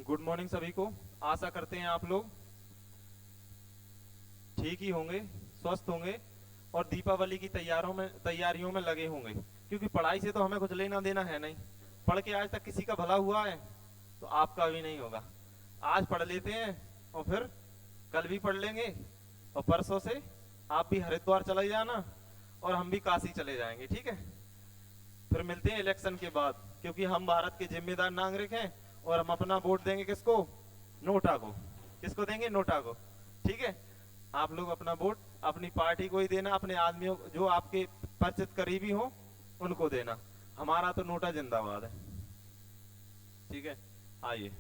Good morning सभी को। आशा करते हैं आप लोग ठीक ही होंगे, स्वस्थ होंगे और दीपावली की तैयारियों में लगे होंगे, क्योंकि पढ़ाई से तो हमें कुछ लेना देना है नहीं। पढ़ के आज तक किसी का भला हुआ है तो आपका भी नहीं होगा। आज पढ़ लेते हैं और फिर कल भी पढ़ लेंगे और परसों से आप भी हरिद्वार चले जाना और हम भी काशी चले जाएंगे, ठीक है। फिर मिलते हैं इलेक्शन के बाद, क्योंकि हम भारत के जिम्मेदार नागरिक हैं और हम अपना वोट देंगे किसको? नोटा को। किसको देंगे? नोटा को, ठीक है। आप लोग अपना वोट अपनी पार्टी को ही देना, अपने आदमियों जो आपके परिचित करीबी हो उनको देना। हमारा तो नोटा जिंदाबाद है, ठीक है। आइए,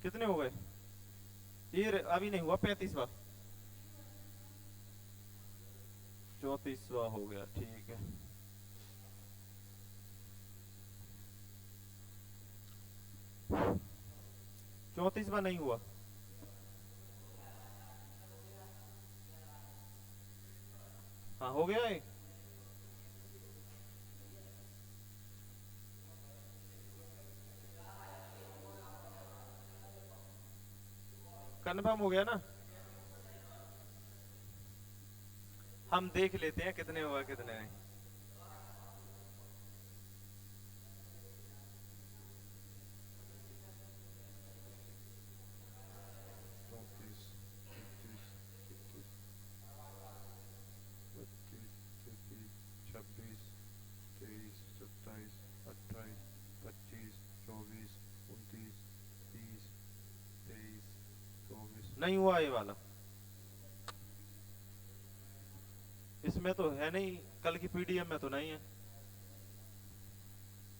कितने हो गए? ये अभी नहीं हुआ, 35वां 34वां हो गया, ठीक है। 34वां नहीं हुआ। हाँ हो गया है। कन्फर्म हो गया ना? हम देख लेते हैं कितने हुआ कितने नहीं। चौंतीस, तैतीस, इकतीस, बत्तीस, तैतीस, 26, 23, 27, 28, 25, 24, 29, 30, 23, 24 नहीं हुआ ये वाला। इसमें तो है नहीं, कल की पीडीएफ में तो नहीं है।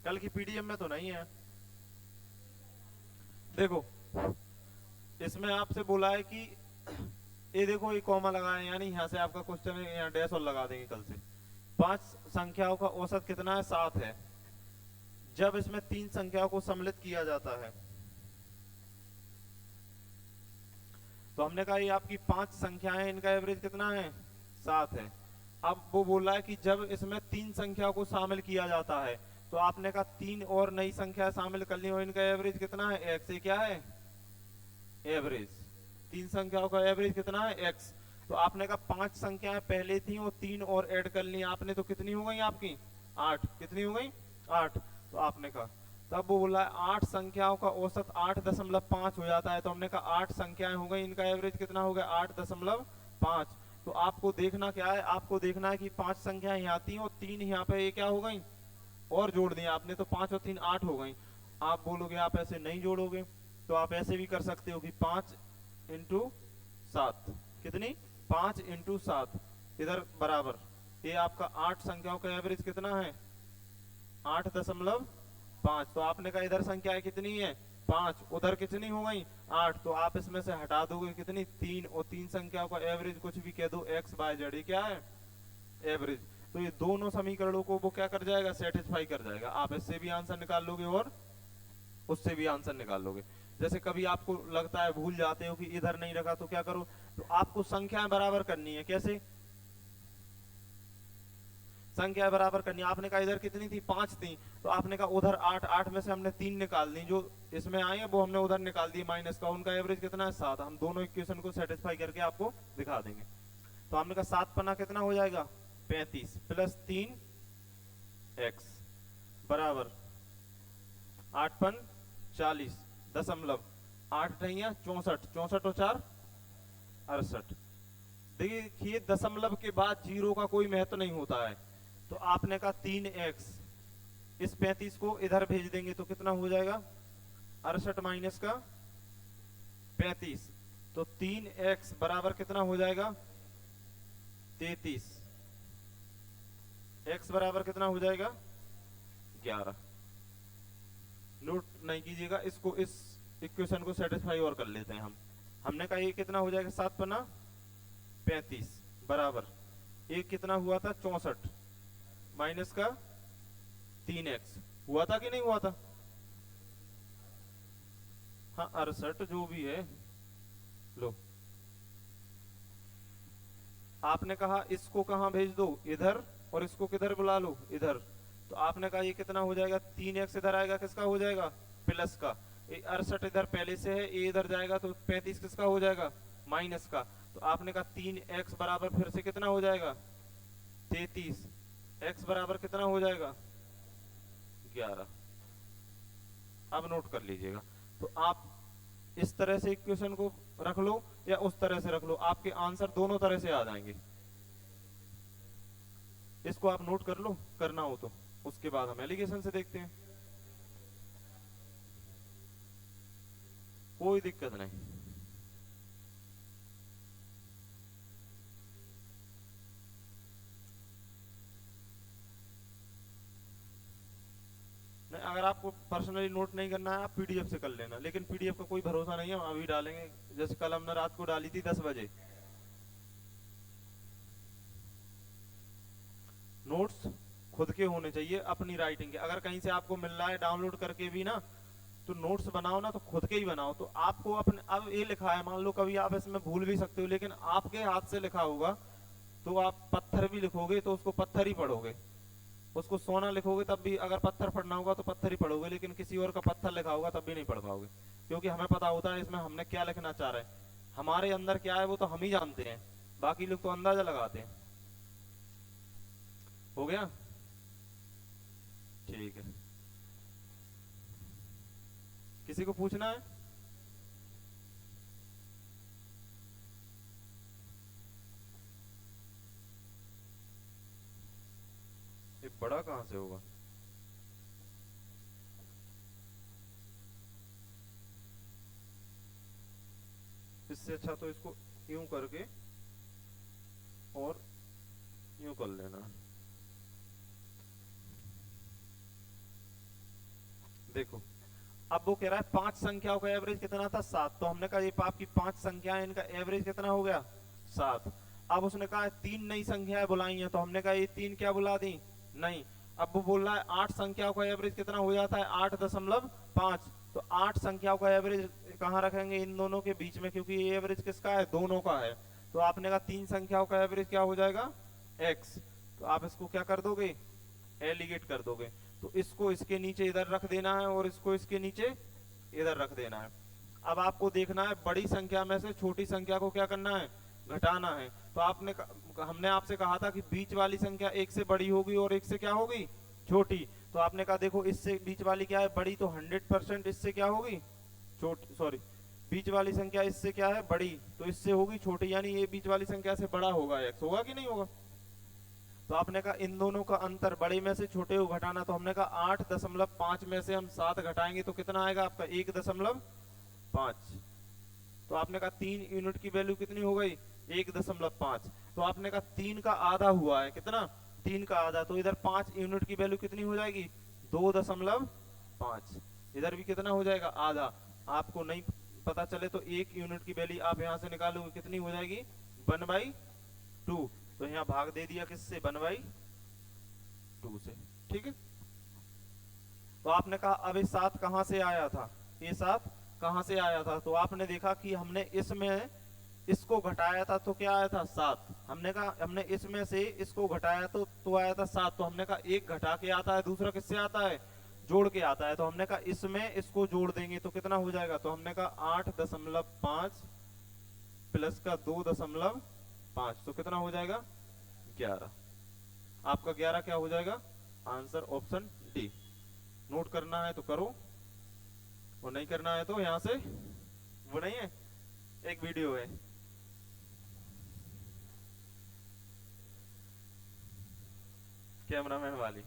कल की पीडीएफ में तो नहीं है। देखो, इसमें आपसे बोला है कि ये देखो, ये कॉमा लगाए, यानी यहाँ से आपका क्वेश्चन है, यहाँ डैश और लगा देंगे कल से। पांच संख्याओं का औसत कितना है? 7 है। जब इसमें 3 संख्याओं को सम्मिलित किया जाता है तो हमने कहा ये आपकी 5 संख्याएं, इनका एवरेज कितना है? 7 है। अब वो बोला है कि जब इसमें 3 संख्याओं को शामिल किया जाता है तो आपने कहा 3 और नई संख्या शामिल कर ली और इनका एवरेज कितना है? x। ये क्या है? एवरेज। 3 संख्याओं का एवरेज कितना है? x। तो आपने कहा 5 संख्याएं पहले थी और 3 और ऐड कर ली आपने, तो कितनी हो गई आपकी? 8। कितनी हो गई? 8। तो आपने कहा, तब वो बोला 8 संख्याओं का औसत 8.5 हो जाता है, तो हमने कहा 8 संख्याएं हो गई, इनका एवरेज कितना हो गया? 8.5। तो आपको देखना क्या है? आपको देखना है कि 5 संख्याएं यहाँ थी और 3 यहाँ पे ये क्या हो गई? और जोड़ दिया आपने, तो 5 और 3 8 हो गई। आप बोलोगे आप ऐसे नहीं जोड़ोगे, तो आप ऐसे भी कर सकते हो कि 5 इंटू 7। कितनी? 5 इंटू 7 इधर बराबर, ये आपका 8 संख्याओं का एवरेज कितना है? 8.5। तो आपने कहा इधर संख्याएं कितनी है? 5। उधर कितनी हो गई? 8। तो आप इसमें से हटा दोगे कितनी? 3। और 3 संख्याओं का एवरेज कुछ भी कह दो, एक्स बाय जेड, ये क्या है? एवरेज। तो ये दोनों समीकरणों को वो क्या कर जाएगा? सेटिस्फाई कर जाएगा। आप इससे भी आंसर निकाल लोगे और उससे भी आंसर निकाल लोगे। जैसे कभी आपको लगता है, भूल जाते हो कि इधर नहीं रखा, तो क्या करो? तो आपको संख्याएं बराबर करनी है। कैसे संख्या बराबर करनी? आपने कहा इधर कितनी थी? 5 थी, तो आपने कहा उधर 8। 8 में से हमने 3 निकाल दी, जो इसमें आए हैं वो हमने उधर निकाल दी माइनस का, उनका एवरेज कितना है? 7। हम दोनों इक्वेशन को सेटिस्फाई करके आपको दिखा देंगे। तो हमने कहा 7 पन्ना कितना हो जाएगा? 35 प्लस 3 एक्स बराबर 8 पन 40 दशमलव 8 नहीं 64। 64 और 4 68। देखिए, दशमलव के बाद जीरो का कोई महत्व नहीं होता है। तो आपने कहा 3x, इस 35 को इधर भेज देंगे तो कितना हो जाएगा? 68 माइनस का 35, तो 3x बराबर कितना हो जाएगा? 33। x बराबर कितना हो जाएगा? 11। नोट नहीं कीजिएगा इसको, इस इक्वेशन को सेटिस्फाई और कर लेते हैं हम। हमने कहा ये कितना हो जाएगा? 7 पन्ना 35 बराबर, एक कितना हुआ था? 64 माइनस का 3x हुआ था कि नहीं हुआ था? हाँ 68 जो भी है। लो, आपने कहा इसको कहां भेज दो? इधर। और इसको किधर बुला लो? इधर। तो आपने कहा ये कितना हो जाएगा, 3x इधर आएगा किसका हो जाएगा, प्लस का, 68 इधर पहले से है, ये इधर जाएगा तो 35 किसका हो जाएगा, माइनस का। तो आपने कहा 3x बराबर फिर से कितना हो जाएगा, 33, x बराबर कितना हो जाएगा, 11। अब नोट कर लीजिएगा। तो आप इस तरह से इक्वेशन को रख लो या उस तरह से रख लो, आपके आंसर दोनों तरह से आ जाएंगे। इसको आप नोट कर लो, करना हो तो उसके बाद हम एलिगेशन से देखते हैं, कोई दिक्कत नहीं। नहीं, अगर आपको पर्सनली नोट नहीं करना है आप पीडीएफ से कर लेना, लेकिन पीडीएफ का कोई भरोसा नहीं है, हम अभी डालेंगे। जैसे कल हमने रात को डाली थी 10 बजे। नोट्स खुद के होने चाहिए, अपनी राइटिंग के। अगर कहीं से आपको मिल रहा है डाउनलोड करके भी ना, तो नोट्स बनाओ ना तो खुद के ही बनाओ। तो आपको अपने, अब ये लिखा है, मान लो कभी आप इसमें भूल भी सकते हो, लेकिन आपके हाथ से लिखा होगा तो आप पत्थर भी लिखोगे तो उसको पत्थर ही पढ़ोगे, उसको सोना लिखोगे तब भी अगर पत्थर पढ़ना होगा तो पत्थर ही पढ़ोगे, लेकिन किसी और का पत्थर लिखा होगा तब भी नहीं पढ़ पाओगे, क्योंकि हमें पता होता है इसमें हमने क्या लिखना चाह रहे हैं। हमारे अंदर क्या है वो तो हम ही जानते हैं, बाकी लोग तो अंदाजा लगाते हैं। हो गया, ठीक है। किसी को पूछना है? ये बड़ा कहां से होगा? इससे अच्छा तो इसको यूं करके और यूं कर लेना। देखो, अब वो कह रहा है 5 संख्याओं का एवरेज कितना था, 7। तो हमने कहा ये आपकी 5 संख्याएं, इनका एवरेज कितना हो गया, 7। अब उसने कहा 3 नई संख्याएं बुलाई हैं, तो हमने कहा ये 3 क्या बुला दी, नहीं। अब वो बोल रहा है 8 संख्याओं का एवरेज कितना हो जाता है, 8.5। तो 8 संख्याओं का एवरेज कहाँ रखेंगे, इन दोनों के बीच में, क्योंकि ये एवरेज किसका है, दोनों का है। तो आपने कहा 3 संख्याओं का एवरेज क्या हो जाएगा, x। तो आप इसको क्या कर दोगे, एलिगेट कर दोगे। तो इसको इसके नीचे इधर रख देना है और इसको इसके नीचे इधर रख देना है। अब आपको देखना है बड़ी संख्या में से छोटी संख्या को क्या करना है, घटाना है। तो हमने आपसे कहा था कि बीच वाली संख्या एक से बड़ी होगी और एक से क्या होगी, छोटी। तो आपने कहा देखो इससे बीच वाली क्या है, बड़ी, तो 100% इससे क्या होगी, छोटी, सॉरी, बीच वाली संख्या इससे क्या है, बड़ी, तो इससे होगी छोटी, यानी ये बीच वाली संख्या से बड़ा होगा x, होगा कि नहीं होगा। तो आपने कहा इन दोनों का अंतर, बड़े में से छोटे को घटाना। तो हमने कहा 8.5 में से हम 7 घटाएंगे तो कितना आएगा आपका, 1.5। तो आपने कहा 3 यूनिट की वैल्यू कितनी हो गई, 1.5। तो आपने कहा 3 का आधा हुआ है, कितना, 3 का आधा। तो इधर 5 यूनिट की वैल्यू कितनी हो जाएगी, 2.5। इधर भी कितना हो जाएगा, आधा। आपको नहीं पता चले तो 1 यूनिट की वैल्यू आप यहां से निकालोगे, कितनी हो जाएगी, 1/2। तो यहाँ भाग दे दिया किससे, 1/2 से, ठीक है। तो आपने कहा अब ये 7 कहां से आया था, ये 7 कहां से आया था। तो आपने देखा कि हमने इसमें इसको घटाया था तो क्या आया था, 7। हमने कहा हमने इसमें से इसको घटाया तो आया था 7। तो हमने कहा एक घटा के आता है, दूसरा किससे आता है, जोड़ के आता है। तो हमने कहा इसमें इसको जोड़ देंगे तो कितना हो जाएगा। तो हमने कहा 8.5 प्लस का 2.5, तो कितना हो जाएगा, 11। आपका 11 क्या हो जाएगा, आंसर ऑप्शन डी। नोट करना है तो करो, और नहीं करना है तो यहां से, वो नहीं है, एक वीडियो है, कैमरामैन वाली।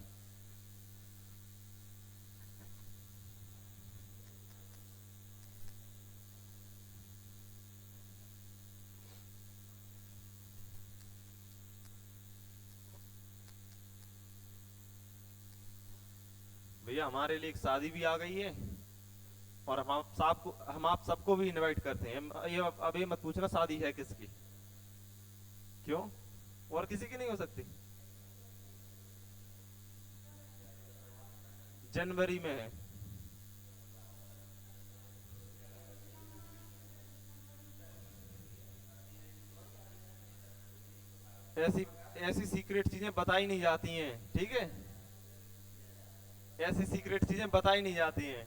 भैया हमारे लिए एक शादी भी आ गई है, और हम आप सबको भी इनवाइट करते हैं। ये अब ये मत पूछना शादी है किसकी, क्यों, और किसी की नहीं हो सकती, जनवरी में है। ऐसी ऐसी सीक्रेट चीजें बताई नहीं जाती हैं, ठीक है। ऐसी सीक्रेट चीजें बताई नहीं जाती हैं।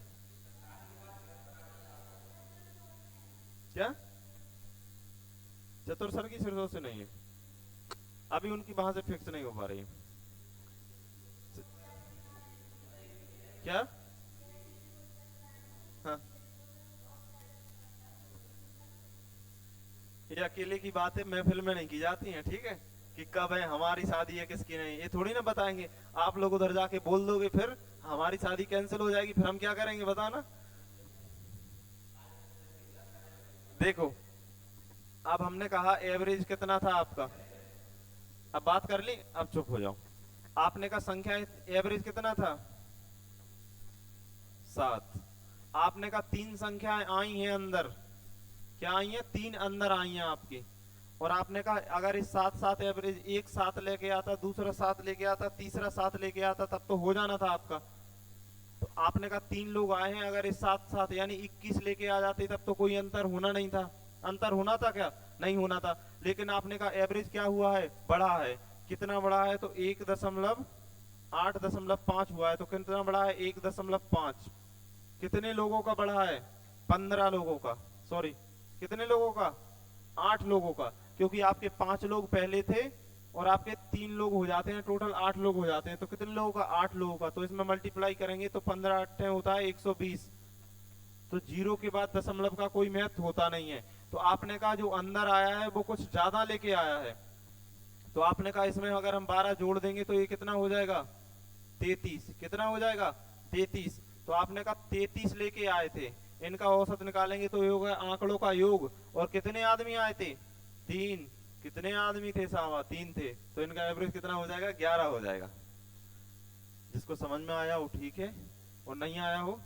क्या चतुर्सर की सिरदों से नहीं है, अभी उनकी वहां से फिक्स नहीं हो पा रही है। क्या? हाँ, ये अकेले की बात है, महफिल में नहीं की जाती है, ठीक है? कि कब है हमारी शादी है किसकी नहीं, ये थोड़ी ना बताएंगे। आप लोग उधर जाके बोल दोगे, फिर हमारी शादी कैंसिल हो जाएगी, फिर हम क्या करेंगे बताना। देखो, अब हमने कहा एवरेज कितना था आपका, अब बात कर ली, अब चुप हो जाओ। आपने कहा संख्या एवरेज कितना था, 7। आपने कहा 3 संख्याएं आई हैं अंदर, क्या आई हैं, 3 अंदर आई हैं आपकी। और आपने कहा अगर इस 7 एवरेज, एक 7 लेके आता, दूसरा 7 लेके आता, तीसरा 7 लेके आता, तब तो हो जाना था आपका। तो आपने कहा 3 लोग आए हैं, अगर इस 7 यानी 21 लेके आ जाते, तब तो कोई अंतर होना नहीं था। अंतर होना था क्या, नहीं होना था। लेकिन आपने कहा एवरेज क्या हुआ है, बढ़ा है। कितना बढ़ा है, तो 1.8.5 हुआ है। तो कितना बढ़ा है, 1.5। कितने लोगों का बढ़ा है, 15 लोगों का, सॉरी कितने लोगों का, 8 लोगों का। क्योंकि आपके 5 लोग पहले थे और आपके 3 लोग हो जाते हैं, टोटल 8 लोग हो जाते हैं। तो कितने लोगों का, 8 लोगों का। तो इसमें मल्टीप्लाई करेंगे तो 15 8 होता है 120। तो जीरो के बाद दशमलव का कोई महत्व होता नहीं है। तो आपने कहा जो अंदर आया है वो कुछ ज्यादा लेके आया है। तो आपने कहा इसमें अगर हम 12 जोड़ देंगे तो ये कितना हो जाएगा, 33। कितना हो जाएगा, 33। तो आपने कहा 33 लेके आए थे, इनका औसत निकालेंगे तो ये होगा आंकड़ों का योग। और कितने आदमी आए थे, 3। कितने आदमी थे साहब, 3 थे। तो इनका एवरेज कितना हो जाएगा, 11 हो जाएगा। जिसको समझ में आया हो ठीक है, और नहीं आया हो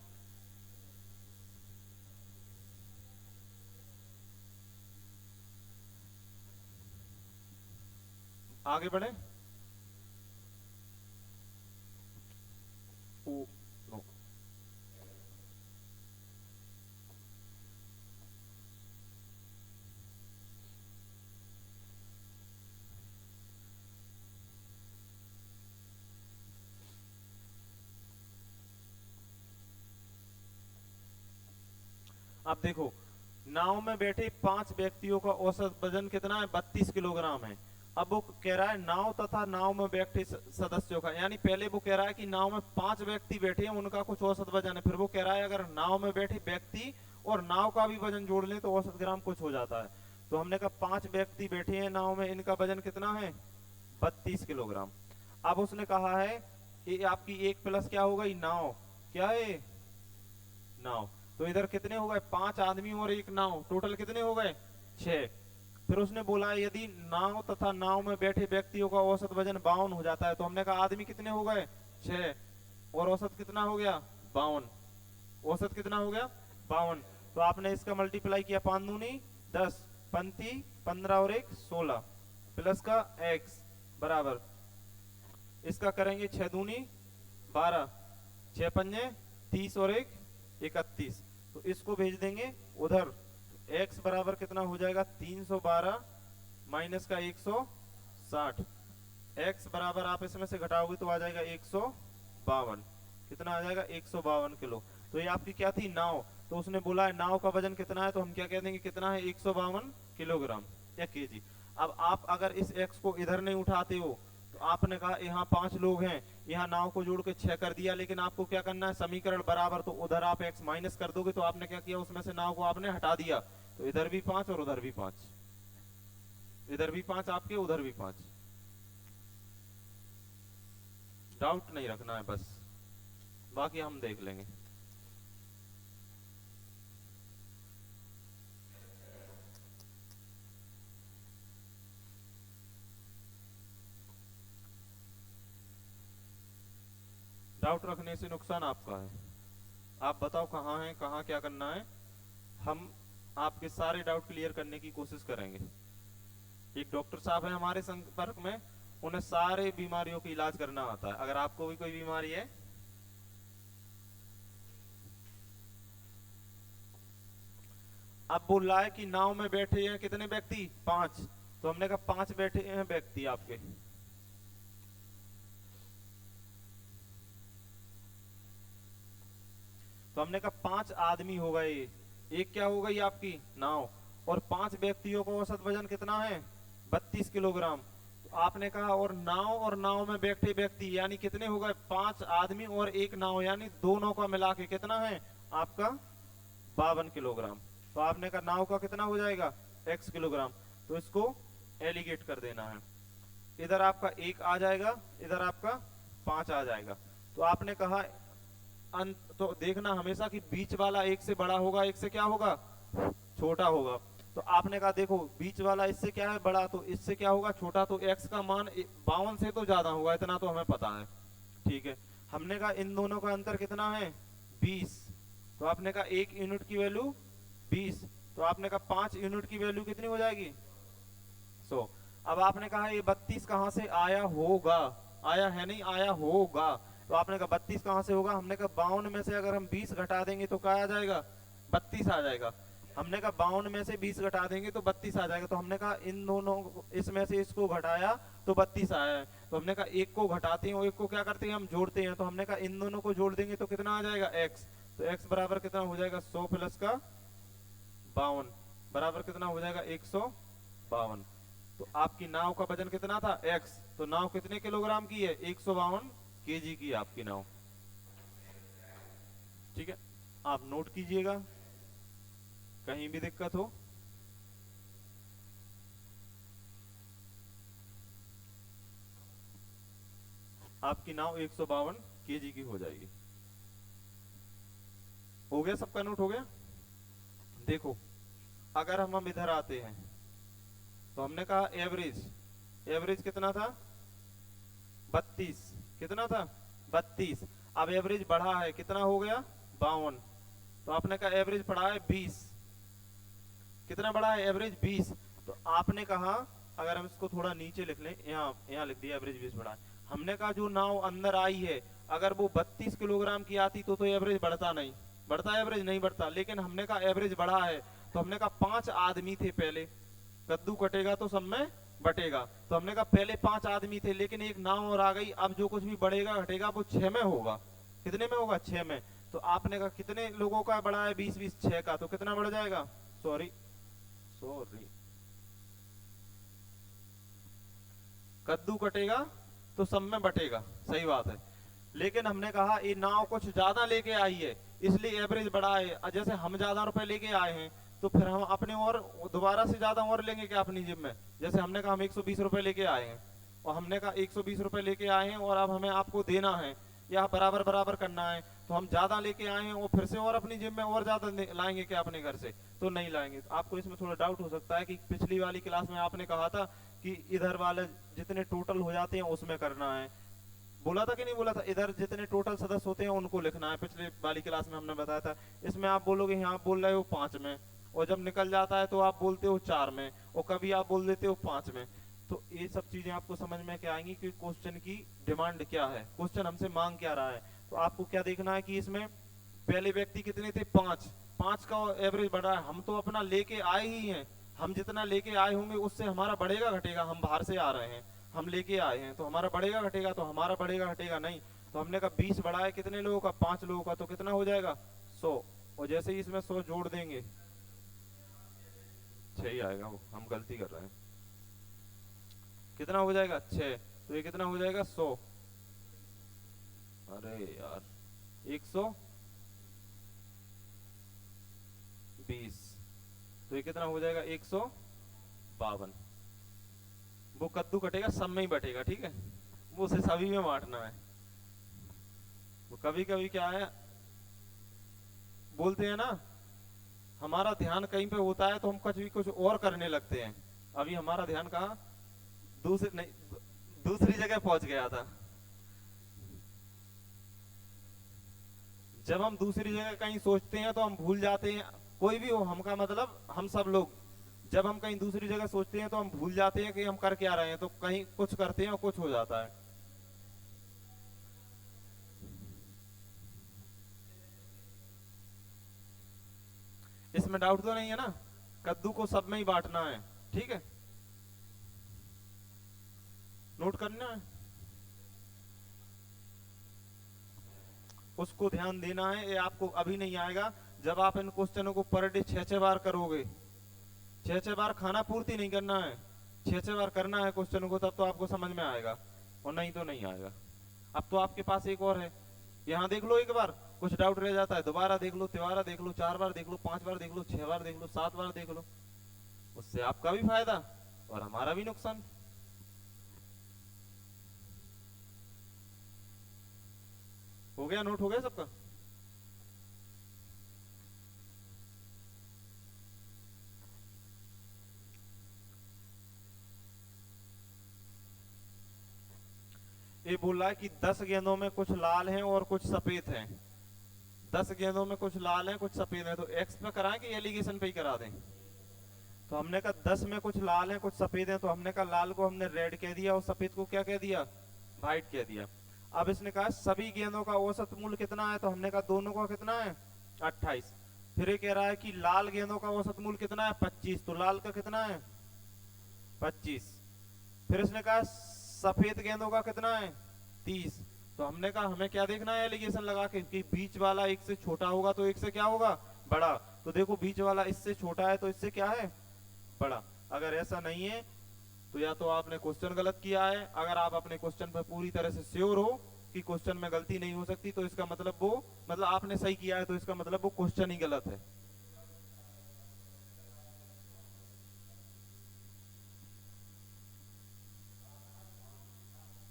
आगे बढ़े। ओ, नो। अब देखो, नाव में बैठे 5 व्यक्तियों का औसत वजन कितना है, 32 किलोग्राम है। अब वो कह रहा है नाव तथा नाव में बैठे सदस्यों का, यानी पहले वो कह रहा है कि नाव में 5 व्यक्ति बैठे हैं, उनका कुछ औसत वजन है। फिर वो कह रहा है अगर नाव में बैठे व्यक्ति और नाव का भी वजन जोड़ लें तो औसत ग्राम कुछ हो जाता है। तो हमने कहा 5 व्यक्ति बैठे हैं नाव में, इनका वजन कितना है, 32 किलोग्राम। अब उसने कहा है ये आपकी एक प्लस क्या हो गई, नाव। क्या है, नाव। तो इधर कितने हो गए, 5 आदमी और एक नाव, टोटल कितने हो गए, 6। फिर उसने बोला यदि नाव तथा नाव में बैठे व्यक्तियों का औसत वजन 52 हो जाता है। तो हमने कहा आदमी कितने हो गए, 6, और औसत कितना हो गया, 52। औसत कितना हो गया, 52। तो आपने इसका मल्टीप्लाई किया, 5 दूनी 10, पंती 15 और 1 16, प्लस का x बराबर, इसका करेंगे 6 दूनी 12, 6 पंजे 30 और 1 31। तो इसको भेज देंगे उधर, x बराबर कितना हो जाएगा, 312 माइनस का 160। x बराबर आप इसमें से घटाओगे तो आ जाएगा 152। कितना आ जाएगा, 152 किलो। तो ये आपकी क्या थी, नाव। तो उसने बोला है नाव का वजन कितना है, तो हम क्या कह देंगे, कितना है, 152 किलोग्राम या केजी। अब आप अगर इस x को इधर नहीं उठाते हो, तो आपने कहा यहाँ 5 लोग हैं, यहाँ नाव को जोड़ के 6 कर दिया, लेकिन आपको क्या करना है, समीकरण बराबर। तो उधर आप x माइनस कर दोगे, तो आपने क्या किया, उसमें से नाव को आपने हटा दिया। तो इधर भी 5 और उधर भी 5, इधर भी 5 आपके, उधर भी 5। डाउट नहीं रखना है बस, बाकी हम देख लेंगे। डाउट रखने से नुकसान आपका है। आप बताओ कहाँ है, कहाँ क्या करना है, हम आपके सारे डाउट क्लियर करने की कोशिश करेंगे। एक डॉक्टर साहब है हमारे संपर्क में, उन्हें सारे बीमारियों की इलाज करना आता है। अगर आपको भी कोई बीमारी है, अब बोल रहा है कि नाव में बैठे हैं कितने व्यक्ति, 5। तो हमने कहा 5 बैठे हैं व्यक्ति आपके, तो हमने कहा 5 आदमी हो गए, एक क्या हो गई आपकी नाव, और 5 व्यक्तियों का औसत वजन कितना है 32 किलोग्राम। तो आपने कहा और नाव में बैठे व्यक्ति यानी कितने हो गए 5 आदमी और एक नाव, यानी दोनों का मिला के कितना है आपका 52 किलोग्राम। तो आपने कहा नाव का कितना हो जाएगा x किलोग्राम, तो इसको एलिगेट कर देना है। इधर आपका 1 आ जाएगा, इधर आपका 5 आ जाएगा। तो आपने कहा तो देखना हमेशा कि बीच वाला एक से बड़ा होगा, एक से क्या होगा छोटा होगा। तो आपने कहा देखो बीच वाला इससे क्या है बड़ा, तो इससे क्या होगा छोटा, तो x का मान 52 से तो ज्यादा होगा, इतना तो हमें पता है, ठीक है। हमने कहा इन दोनों का अंतर कितना है 20, तो आपने कहा 1 यूनिट की वैल्यू 20, तो आपने कहा 5 यूनिट की वैल्यू कितनी हो जाएगी 100। अब आपने कहा ये 32 कहां से आया होगा, आया है नहीं आया होगा, तो आपने कहा 32 कहां से होगा, हमने कहा 52 में से अगर हम 20 घटा देंगे तो क्या आ जाएगा 32 आ जाएगा। हमने कहा 52 में से 20 घटा देंगे तो 32 आ जाएगा। तो हमने कहा इन दोनों इसमें से इसको घटाया तो 32 आया है। तो हमने कहा एक को घटाते हैं और एक को क्या करते हैं हम जोड़ते हैं, तो हमने कहा इन दोनों को जोड़ देंगे तो कितना आ जाएगा x, तो x बराबर कितना हो जाएगा 100 प्लस का 52 बराबर कितना हो जाएगा 152। तो आपकी नाव का वजन कितना था x, तो नाव कितने किलोग्राम की है 152 केजी की आपकी नाव, ठीक है। आप नोट कीजिएगा कहीं भी दिक्कत हो। आपकी नाव 152 केजी की हो जाएगी। हो गया सबका नोट हो गया। देखो अगर हम इधर आते हैं तो हमने कहा एवरेज, एवरेज कितना था 32, कितना था 32। अब एवरेज बढ़ा है कितना हो गया 52, तो आपने कहा एवरेज बढ़ा है 20, कितना बढ़ा है एवरेज 20। तो आपने कहा अगर हम इसको थोड़ा नीचे लिख लें, यहाँ लिख दिया एवरेज 20 बढ़ा है। हमने कहा जो नाव अंदर आई है अगर वो 32 किलोग्राम की आती तो एवरेज बढ़ता नहीं, बढ़ता एवरेज नहीं बढ़ता, लेकिन हमने कहा एवरेज बढ़ा है। तो हमने कहा 5 आदमी थे पहले, कद्दू कटेगा तो सब में बटेगा, तो हमने कहा पहले 5 आदमी थे लेकिन एक नाव और आ गई, अब जो कुछ भी बढ़ेगा घटेगा वो 6 में होगा, कितने में होगा 6 में। तो आपने कहा कितने लोगों का बढ़ा है 20 20 6 का, तो कितना बढ़ जाएगा सॉरी कद्दू कटेगा तो सब में बटेगा, सही बात है। लेकिन हमने कहा ये नाव कुछ ज्यादा लेके आई है इसलिए एवरेज बढ़ा है, जैसे हम ज्यादा रुपए लेके आए हैं तो फिर हम अपने और दोबारा से ज्यादा और लेंगे क्या अपनी जिम में। जैसे हमने कहा हम 120 रुपए लेके आए हैं और हमने कहा 120 रुपए लेके आए हैं और अब हमें आपको देना है या बराबर बराबर करना है, तो हम ज्यादा लेके आए हैं और फिर से और अपनी जिम में और ज्यादा लाएंगे क्या अपने घर से, तो नहीं लाएंगे। आपको इसमें थोड़ा डाउट हो सकता है कि पिछली वाली क्लास में आपने कहा था कि इधर वाले जितने टोटल हो जाते हैं उसमें करना है, बोला था कि नहीं बोला था, इधर जितने टोटल सदस्य होते हैं उनको लिखना है, पिछले वाली क्लास में हमने बताया था। इसमें आप बोलोगे यहाँ आप बोल रहे हो 5 में, और जब निकल जाता है तो आप बोलते हो 4 में, और कभी आप बोल देते हो 5 में। तो ये सब चीजें आपको समझ में क्या आएंगी कि क्वेश्चन की डिमांड क्या है, क्वेश्चन हमसे मांग क्या रहा है। तो आपको क्या देखना है कि इसमें पहले व्यक्ति कितने थे 5, 5 का एवरेज बढ़ा है, हम तो अपना लेके आए ही हैं, हम जितना लेके आए होंगे उससे हमारा बढ़ेगा घटेगा, हम बाहर से आ रहे हैं, हम लेके आए हैं तो हमारा बढ़ेगा घटेगा, तो हमारा बढ़ेगा घटेगा नहीं। तो हमने कहा 20 बढ़ा है कितने लोगों का 5 लोगों का, तो कितना हो जाएगा 100, और जैसे ही इसमें 100 जोड़ देंगे 6 ही आएगा, वो हम गलती कर रहे हैं, कितना हो जाएगा 6, तो ये कितना हो जाएगा 100, अरे यार 120, तो ये कितना हो जाएगा 152। वो कद्दू कटेगा सब में ही बटेगा, ठीक है, वो उसे सभी में बांटना है। वो कभी कभी क्या है बोलते हैं ना, हमारा ध्यान कहीं पे होता है तो हम कुछ और करने लगते हैं। अभी हमारा ध्यान कहाँ दूसरी जगह पहुंच गया था। जब हम दूसरी जगह कहीं सोचते हैं तो हम भूल जाते हैं, कोई भी हो, हम का मतलब हम सब लोग जब हम कहीं दूसरी जगह सोचते हैं तो हम भूल जाते हैं कि हम कर क्या रहे हैं, तो कहीं कुछ करते हैं और कुछ हो जाता है। इसमें डाउट तो नहीं है ना, कद्दू को सब में ही बांटना है, ठीक है, नोट करना है। उसको ध्यान देना है। ये आपको अभी नहीं आएगा, जब आप इन क्वेश्चनों को पर डे 6-6 बार करोगे। 6-6 बार खाना पूर्ति नहीं करना है, 6-6 बार करना है क्वेश्चनों को, तब तो आपको समझ में आएगा, और नहीं तो नहीं आएगा। अब तो आपके पास एक और है, यहाँ देख लो एक बार, कुछ डाउट रह जाता है दोबारा देख लो, तिबारा देख लो, 4 बार देख लो, 5 बार देख लो, 6 बार देख लो, 7 बार देख लो। उससे आपका भी फायदा और हमारा भी नुकसान। हो गया, नोट हो गया सबका? ये बोल रहा है कि 10 गेंदों में कुछ लाल हैं और कुछ सफेद हैं। 10 गेंदों में कुछ लाल हैं कुछ सफेद हैं, तो एक्स पे कराएं कि एलिगेशन पे ही करा दें? तो हमने कहा 10 में कुछ लाल हैं कुछ सफेद हैं, तो हमने कहा लाल को हमने रेड कह दिया और सफेद को क्या कह दिया? व्हाइट कह दिया। अब इसने कहा सभी गेंदों का औसत मूल्य कितना है, तो हमने कहा दोनों का कितना है? 28। फिर ये कह रहा है कि लाल गेंदों का औसत मूल्य कितना है? 25। तो लाल का कितना है? 25। फिर इसने कहा सफेद गेंदों का कितना है? 30। तो हमने कहा हमें क्या देखना है एलिगेशन लगा के, कि बीच वाला एक से छोटा होगा तो एक से क्या होगा? बड़ा। तो देखो बीच वाला इससे छोटा है तो इससे क्या है? बड़ा। अगर ऐसा नहीं है तो या तो आपने क्वेश्चन गलत किया है, अगर आप अपने क्वेश्चन पर पूरी तरह से श्योर हो कि क्वेश्चन में गलती नहीं हो सकती, तो इसका मतलब वो, मतलब आपने सही किया है, तो इसका मतलब वो क्वेश्चन ही गलत है।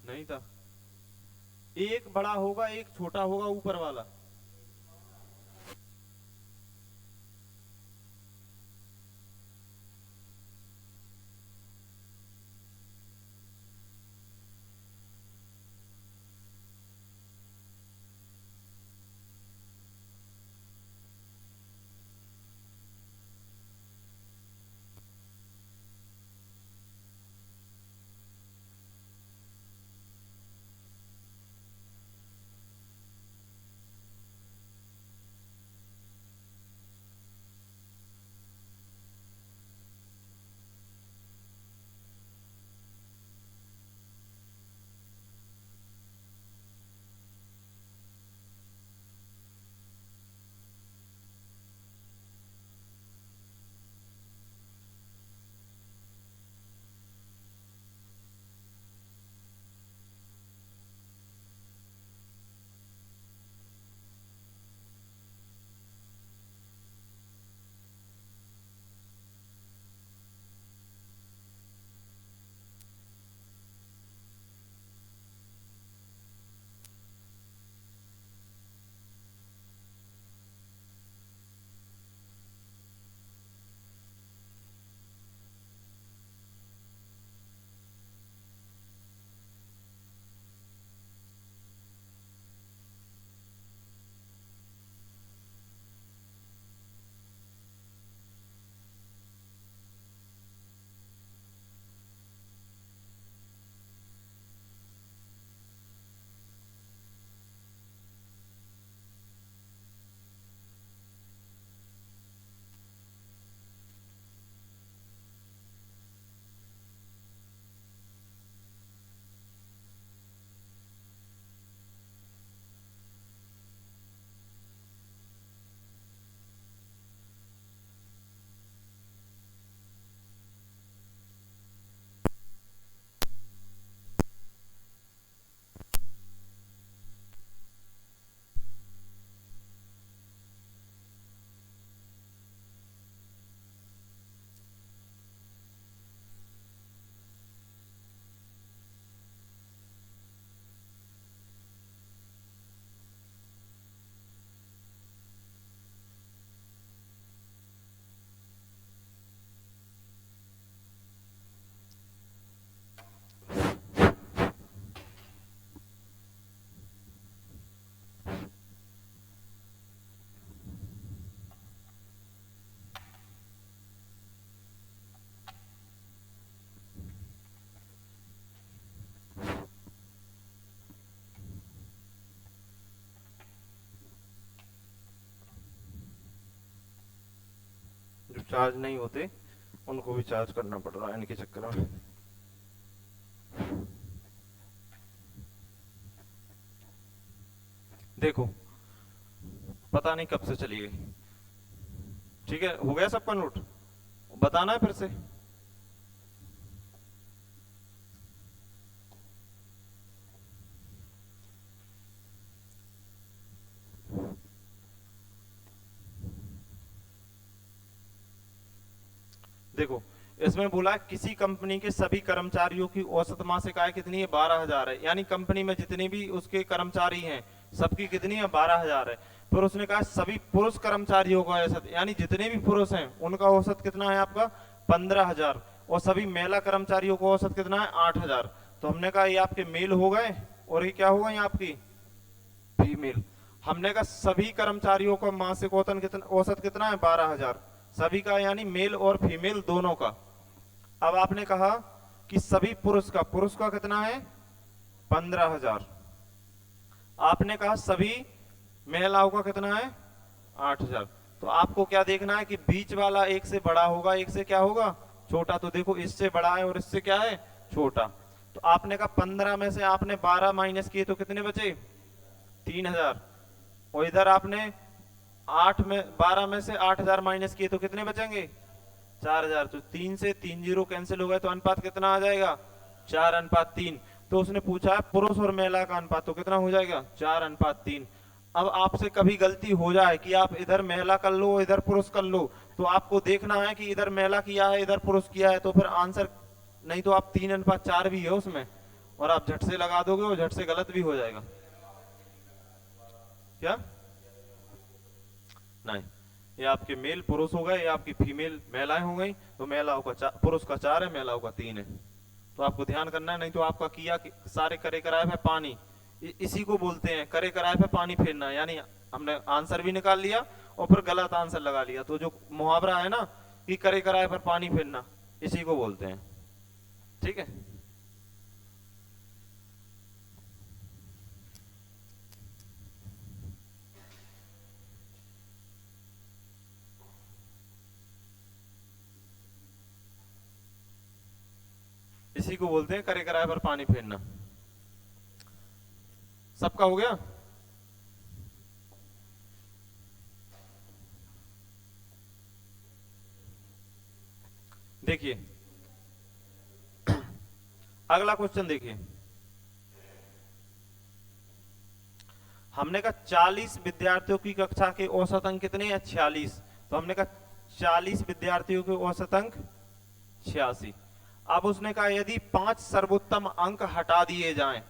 नहीं था, एक बड़ा होगा एक छोटा होगा ऊपर वाला। जो चार्ज नहीं होते उनको भी चार्ज करना पड़ रहा है इनके चक्कर में। देखो पता नहीं कब से चली गई। ठीक है, हो गया सबका नोट? बताना है फिर से। देखो, इसमें बोला है किसी कंपनी के सभी कर्मचारियों की औसत मासिक आय कितनी है? 12,000 है। यानी कंपनी में जितने भी उसके कर्मचारी हैं सबकी कितनी है? 12,000 है। फिर उसने कहा सभी पुरुष कर्मचारियों का औसत, यानी जितने भी पुरुष हैं उनका औसत कितना है आपका? 15,000। और सभी महिला कर्मचारियों का औसत कितना है? 8,000। तो हमने कहा ये आपके मेल हो गए और ये क्या होगा? ये आपकी फीमेल। हमने कहा सभी कर्मचारियों का मासिक औसत कितना है? 12,000 सभी का, यानी मेल और फीमेल दोनों का। अब आपने कहा कि सभी पुरुष का कितना है? 15,000। आपने कहा सभी महिलाओं का कितना है? 8,000। तो आपको क्या देखना है कि बीच वाला एक से बड़ा होगा, एक से क्या होगा? छोटा। तो देखो इससे बड़ा है और इससे क्या है? छोटा। तो आपने कहा 15 में से आपने 12 माइनस किए तो कितने बचे? 3,000। और इधर आपने 12 में से 8,000 माइनस किए तो कितने बचेंगे? 4,000। तो 3 से 3 जीरो कैंसिल हो गए, तो अनुपात कितना आ जाएगा? 4:3। तो उसने पूछा है पुरुष और महिला का अनुपात, तो कितना हो जाएगा? 4:3। अब आपसे कभी गलती हो जाए कि आप इधर महिला कर लो इधर पुरुष कर लो, तो आपको देखना है कि इधर महिला किया है इधर पुरुष किया है, तो फिर आंसर, नहीं तो आप 3:4 भी है उसमें और आप झट से लगा दोगे और झट से गलत भी हो जाएगा। क्या? नहीं, ये आपके मेल पुरुष हो गए, ये आपकी फीमेल महिलाएं हो गई। तो महिलाओं का पुरुष का 4 है, महिलाओं का 3 है। तो आपको ध्यान करना है, नहीं तो आपका किया कि सारे करे कराए पे पानी, इसी को बोलते हैं करे कराए पे पानी फेरना। यानी हमने आंसर भी निकाल लिया और फिर गलत आंसर लगा लिया। तो जो मुहावरा है ना कि करे कराए पर पानी फेरना, इसी को बोलते हैं। ठीक है, इसी को बोलते हैं करे कराए पर पानी फेरना। सबका हो गया? देखिए अगला क्वेश्चन देखिए, हमने कहा 40 विद्यार्थियों की कक्षा के औसत अंक कितने हैं? 46। तो हमने कहा 40 विद्यार्थियों के औसत अंक 86। अब उसने कहा यदि 5 सर्वोत्तम अंक हटा दिए जाएं,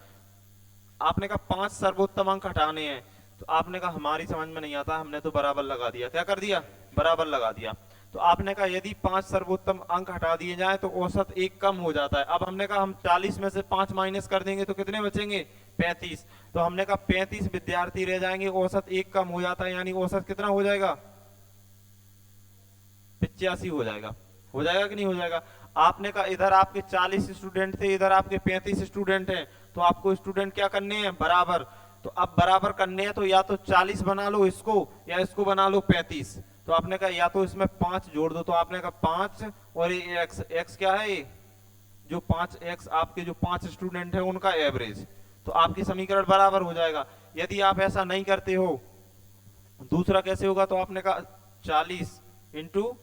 आपने कहा 5 सर्वोत्तम अंक हटाने हैं, तो आपने कहा हमारी समझ में नहीं आता, हमने तो बराबर लगा दिया। क्या कर दिया? बराबर लगा दिया। तो आपने कहा यदि 5 सर्वोत्तम अंक हटा दिए जाए तो औसत 1 कम हो जाता है। अब हमने कहा हम 40 में से 5 माइनस कर देंगे तो कितने बचेंगे? 35। तो हमने कहा 35 विद्यार्थी रह जाएंगे, औसत 1 कम हो जाता है, यानी औसत कितना हो जाएगा? 85 हो जाएगा। हो जाएगा कि नहीं हो जाएगा? आपने कहा इधर आपके 40 स्टूडेंट थे, इधर आपके 35 स्टूडेंट हैं, तो आपको स्टूडेंट क्या करने हैं? बराबर। तो अब बराबर करने हैं तो या तो 40 बना लो इसको या इसको बना लो 35। तो आपने कहा या तो इसमें 5 जोड़ दो, तो आपने कहा 5 और ये x क्या है? ये जो 5x आपके जो 5 स्टूडेंट है उनका एवरेज। तो आपकी समीकरण बराबर हो जाएगा। यदि आप ऐसा नहीं करते हो, दूसरा कैसे होगा? तो आपने कहा 40 इंटू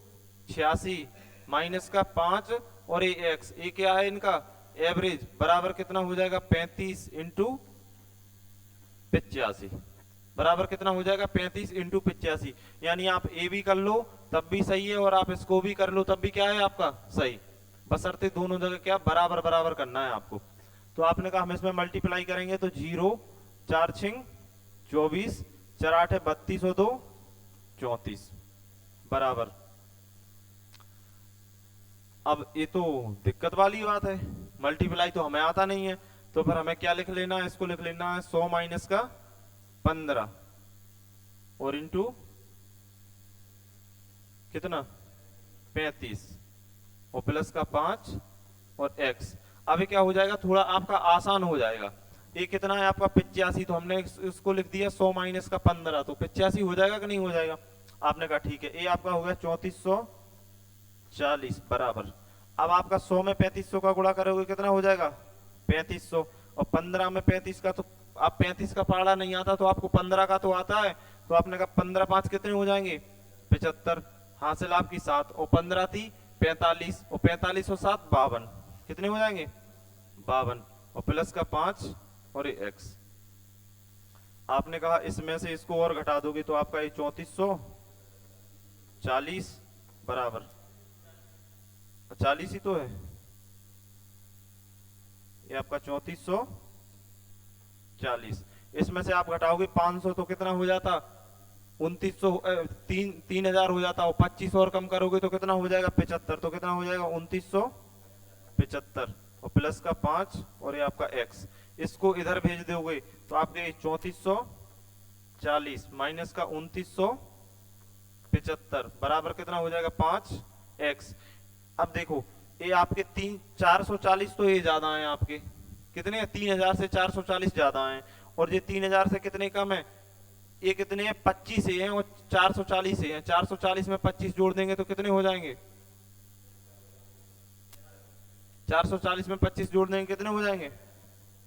86 माइनस का 5 और ये x, ये क्या है इनका? एवरेज। बराबर कितना हो जाएगा? 35 इंटू 85। बराबर कितना हो जाएगा? 35 इंटू 85। यानी आप ए भी कर लो तब भी सही है और आप इसको भी कर लो तब भी क्या है आपका? सही। बशर्ते दोनों जगह क्या बराबर बराबर करना है आपको। तो आपने कहा हम इसमें मल्टीप्लाई करेंगे तो 0 4 6 24 4 8 32 और 2 34 बराबर। अब ये तो दिक्कत वाली बात है, मल्टीप्लाई तो हमें आता नहीं है। तो फिर हमें क्या लिख लेना है? इसको लिख लेना है 100 माइनस का 15 और इंटू कितना? 35 और प्लस का 5 और x। अभी क्या हो जाएगा? थोड़ा आपका आसान हो जाएगा। ये कितना है आपका? 85। तो हमने इसको लिख दिया 100 माइनस का 15, तो 85 हो जाएगा कि नहीं हो जाएगा? आपने कहा ठीक है, ये आपका हो गया 3440 बराबर। अब आपका 100 में 3500 का गुणा करोगे कितना हो जाएगा? 3500। और 15 में 35 का, तो आप 35 का पहाड़ा नहीं आता तो आपको 15 का तो आता है, तो आपने कहा 15 5 कितने हो जाएंगे 75, हासिल आपकी 7 और 15 थी 45 और 45 और 7 52, कितने हो जाएंगे 52 और प्लस का 5 और ये x। आपने कहा इसमें से इसको और घटा दोगे तो आपका ये 3440 बराबर 40 ही तो है, ये आपका 3440। इसमें से आप घटाओगे 500 तो कितना हो जाता 2900, 3000 हो जाता, और 25 और कम करोगे तो कितना हो जाएगा 75, तो कितना हो जाएगा 2975 और प्लस का 5 और ये आपका x। इसको इधर भेज दोगे तो आपके 3440 माइनस का 2975 बराबर कितना हो जाएगा 5x। अब देखो ये आपके 440 तो ये ज्यादा है आपके, कितने 3000 से 440 ज्यादा है, और ये 3000 से कितने कम है, ये कितने हैं 25 है और 440 है, 440 में 25 जोड़ देंगे तो कितने हो जाएंगे 440 में 25 जोड़ देंगे कितने हो जाएंगे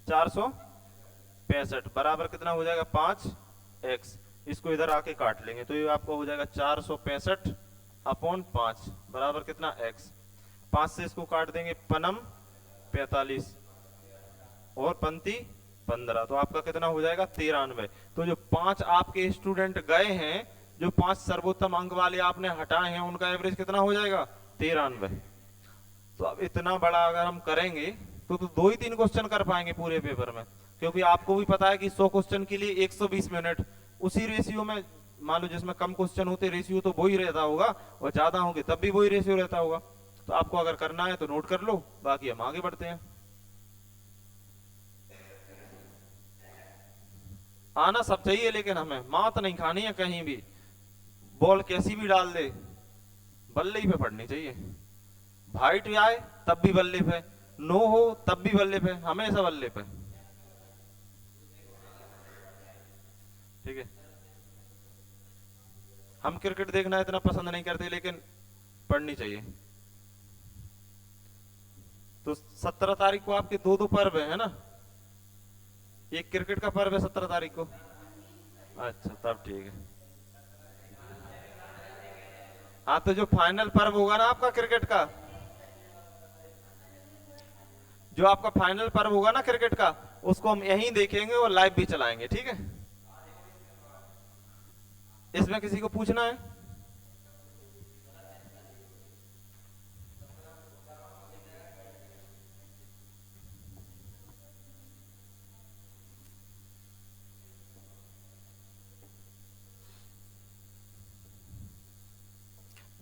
465 बराबर कितना हो जाएगा 5x। इसको इधर आके काट लेंगे तो ये आपको हो जाएगा 465 अपॉन 5 बराबर कितना x। 5 से इसको काट देंगे पनम 45 और पंती 15, तो आपका कितना हो जाएगा 93। तो जो 5 आपके स्टूडेंट गए हैं, जो 5 सर्वोत्तम अंक वाले आपने हटाए हैं, उनका एवरेज कितना हो जाएगा 93। तो अब इतना बड़ा अगर हम करेंगे तो 2 ही 3 क्वेश्चन कर पाएंगे पूरे पेपर में, क्योंकि आपको भी पता है कि 100 क्वेश्चन के लिए 120 मिनट, उसी रेशियो में मान लो जिसमें कम क्वेश्चन होते रेशियो तो वही रहता होगा, और ज्यादा होंगे तब भी वही रेशियो रहता होगा। तो आपको अगर करना है तो नोट कर लो, बाकी हम आगे बढ़ते हैं। आना सब चाहिए लेकिन हमें मात नहीं खानी है कहीं भी, बॉल कैसी भी डाल दे बल्ले ही पे पड़नी चाहिए। वाइट आए तब भी बल्ले पे, नो हो तब भी बल्ले पे, हमेशा बल्ले पे। ठीक है, हम क्रिकेट देखना इतना पसंद नहीं करते लेकिन पढ़नी चाहिए। तो 17 तारीख को आपके 2 पर्व है ना, एक क्रिकेट का पर्व है 17 तारीख को। अच्छा तब ठीक है। हाँ तो जो फाइनल पर्व होगा ना आपका क्रिकेट का, जो आपका फाइनल पर्व होगा ना क्रिकेट का, उसको हम यहीं देखेंगे और लाइव भी चलाएंगे, ठीक है। इसमें किसी को पूछना है?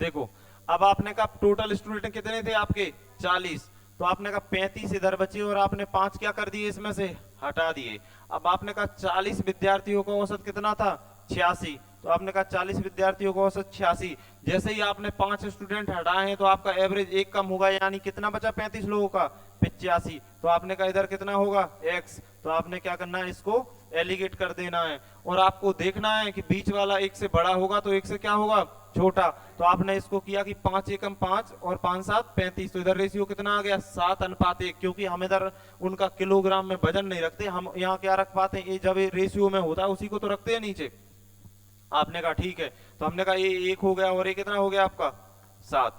देखो अब आपने कहा टोटल स्टूडेंट कितने थे आपके 40, तो आपने कहा 35 इधर बचे और आपने 5 क्या कर दिए इसमें से हटा दिए। अब आपने कहा 40 विद्यार्थियों का औसत कितना था 86, तो आपने कहा 40 विद्यार्थियों का औसत 86, जैसे ही आपने 5 स्टूडेंट हटाए हैं तो आपका एवरेज 1 कम होगा, यानी कितना बचा 35 लोगों का 85, तो आपने कहा इधर कितना होगा x। तो आपने क्या करना है इसको एलिगेट कर देना है, और आपको देखना है कि बीच वाला 1 से बड़ा होगा तो 1 से क्या होगा छोटा। तो आपने इसको किया कि 5 एकम 5 और 5 7 35, तो इधर रेशियो कितना आ गया 7:1, क्योंकि हम इधर उनका किलोग्राम में वजन नहीं रखते, हम यहाँ क्या रख पाते हैं, ये जब ये रेशियो में होता है उसी को तो रखते हैं नीचे। आपने कहा ठीक है, तो हमने कहा ये 1 हो गया और ये कितना हो गया आपका 7।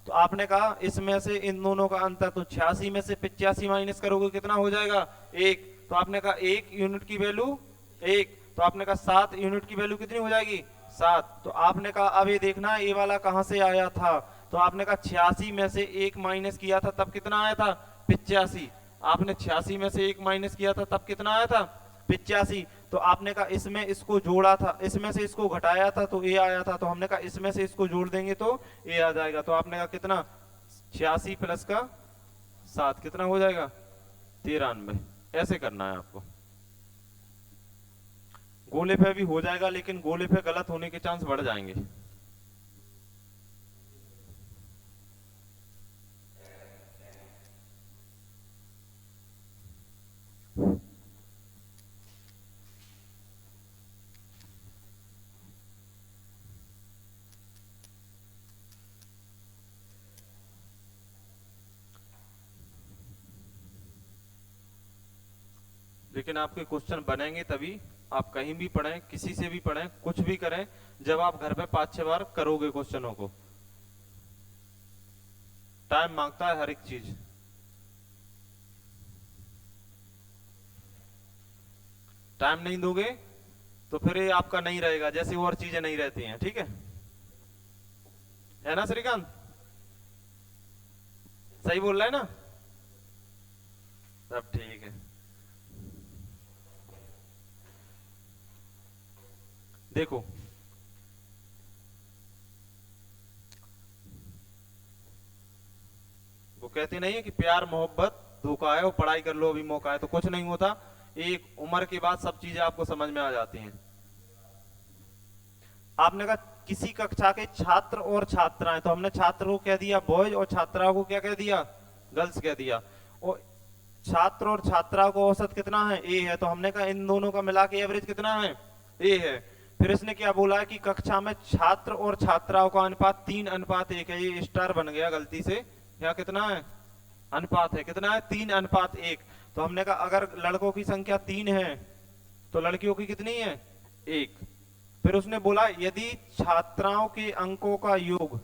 तो आपने कहा इसमें से इन दोनों का अंतर, तो 86 में से 85 माइनस करोगे कितना हो जाएगा 1, तो आपने कहा 1 यूनिट की वैल्यू 1, तो आपने कहा 7 यूनिट की वैल्यू कितनी हो जाएगी 7। तो आपने कहा अब ये देखना ये वाला कहां से आया था, तो आपने कहा 86 में से 1 माइनस किया था तब कितना आया था 85, आपने 86 में से 1 माइनस किया था तब कितना आया था 85, तो आपने कहा इसमें इसको जोड़ा था, इसमें से इसको घटाया था तो ये आया था, तो हमने कहा इसमें से इसको जोड़ देंगे तो ये आ जाएगा। तो आपने कहा कितना 86 प्लस का 7 कितना हो जाएगा 93। ऐसे करना है आपको, गोले पे भी हो जाएगा लेकिन गोले पे गलत होने के चांस बढ़ जाएंगे। लेकिन आपके क्वेश्चन बनेंगे तभी आप कहीं भी पढ़ें, किसी से भी पढ़ें, कुछ भी करें, जब आप घर पे 5-6 बार करोगे क्वेश्चनों को, टाइम मांगता है हर एक चीज। टाइम नहीं दोगे तो फिर ये आपका नहीं रहेगा, जैसे और चीजें नहीं रहती हैं। ठीक है ना श्रीकांत? सही बोल रहे हैं ना? सब ठीक है। देखो, वो कहते नहीं है कि प्यार मोहब्बत धोखा है, और पढ़ाई कर लो अभी मौका है, तो कुछ नहीं होता। एक उम्र के बाद सब चीजें आपको समझ में आ जाती हैं। आपने कहा किसी कक्षा के छात्र और छात्राएं, तो हमने छात्र को कह दिया बॉयज और छात्राओं को क्या कह दिया? गर्ल्स कह दिया। और छात्र और छात्रा को औसत कितना है? ए है। तो हमने कहा इन दोनों का मिला के एवरेज कितना है? ए है। फिर इसने क्या बोला है कि कक्षा में छात्र और छात्राओं का अनुपात 3:1 है। ये स्टार बन गया गलती से, यहाँ कितना है? अनुपात है। कितना है? 3:1। तो हमने कहा अगर लड़कों की संख्या 3 है तो लड़कियों की कितनी है? 1। फिर उसने बोला यदि छात्राओं के अंकों का योग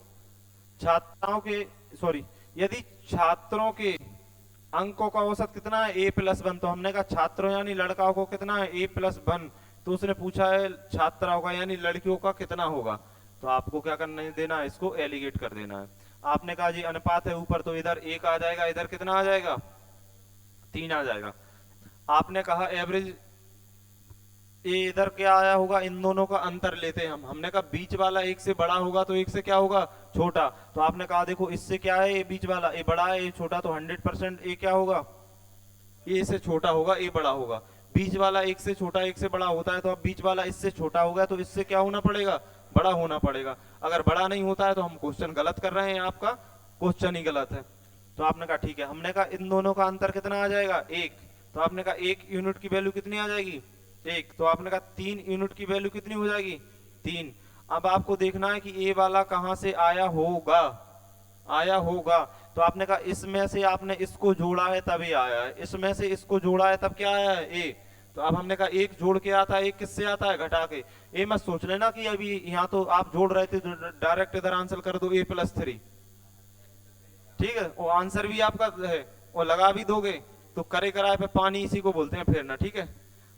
छात्राओं के सॉरी यदि छात्रों के अंकों का औसत कितना है? A+1। तो हमने कहा छात्रों यानी लड़काओं को कितना है? A+1। तो उसने पूछा है छात्राओं का यानी लड़कियों का कितना होगा? तो आपको क्या करना है? देना है, इसको एलिगेट कर देना है। आपने कहा जी अनुपात है ऊपर, तो इधर 1 आ जाएगा, इधर कितना आ जाएगा? 3 आ जाएगा। आपने कहा एवरेज, ये इधर क्या आया होगा? इन दोनों का अंतर लेते हैं हमने कहा बीच वाला 1 से बड़ा होगा तो 1 से क्या होगा? छोटा। तो आपने कहा देखो इससे क्या है? ये बीच वाला ए बड़ा है, ये छोटा, तो 100% ए क्या होगा? ए से छोटा होगा, ए बड़ा होगा। बीच वाला 1 से छोटा 1 से बड़ा होता है, तो अब बीच वाला इससे छोटा हो गया, तो इससे क्या होना पड़ेगा? बड़ा होना पड़ेगा। अगर बड़ा नहीं होता है तो हम क्वेश्चन गलत कर रहे हैं, आपका क्वेश्चन ही गलत है। तो आपने कहा ठीक है। हमने कहा इन दोनों का अंतर कितना आ जाएगा? 1। तो आपने कहा 1 यूनिट की वैल्यू कितनी आ जाएगी? 1। तो आपने कहा 3 यूनिट की वैल्यू कितनी हो जाएगी? 3। अब आपको देखना है कि ए वाला कहां से आया होगा? आया होगा। तो आपने कहा इसमें से आपने इसको जोड़ा है तब ये आया है, इसमें से इसको जोड़ा है तब क्या आया है? ए। तो अब हमने कहा एक जोड़ के आता है, एक किससे आता है? घटा के। ए मत सोच लेना कि अभी यहाँ तो आप जोड़ रहे थे, डायरेक्ट इधर आंसर कर दो A+3। ठीक है, वो आंसर भी आपका है और लगा भी दोगे तो करे कराए पे पानी इसी को बोलते हैं फेरना। ठीक है,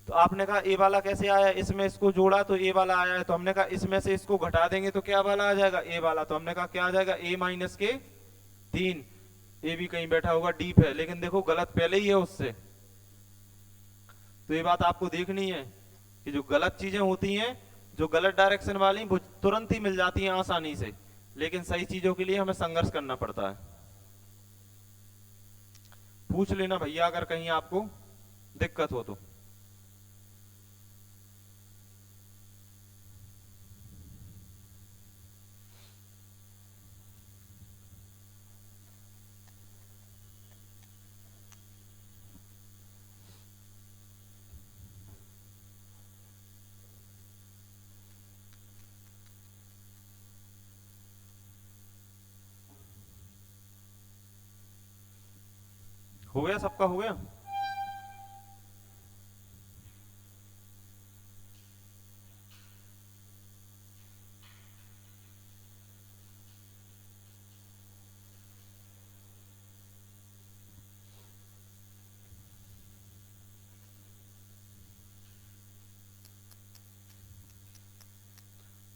तो आपने कहा ए वाला कैसे आया? इसमें इसको जोड़ा तो ए वाला आया है। तो हमने कहा इसमें से इसको घटा देंगे तो क्या वाला आ जाएगा? ए वाला। तो हमने कहा क्या आ जाएगा? A-3। ए भी कहीं बैठा होगा, डीप है, लेकिन देखो गलत पहले ही है उससे। तो ये बात आपको देखनी है कि जो गलत चीजें होती हैं, जो गलत डायरेक्शन वाली, वो तुरंत ही मिल जाती हैं आसानी से, लेकिन सही चीजों के लिए हमें संघर्ष करना पड़ता है। पूछ लेना भैया अगर कहीं आपको दिक्कत हो तो। हो गया? सबका हो गया?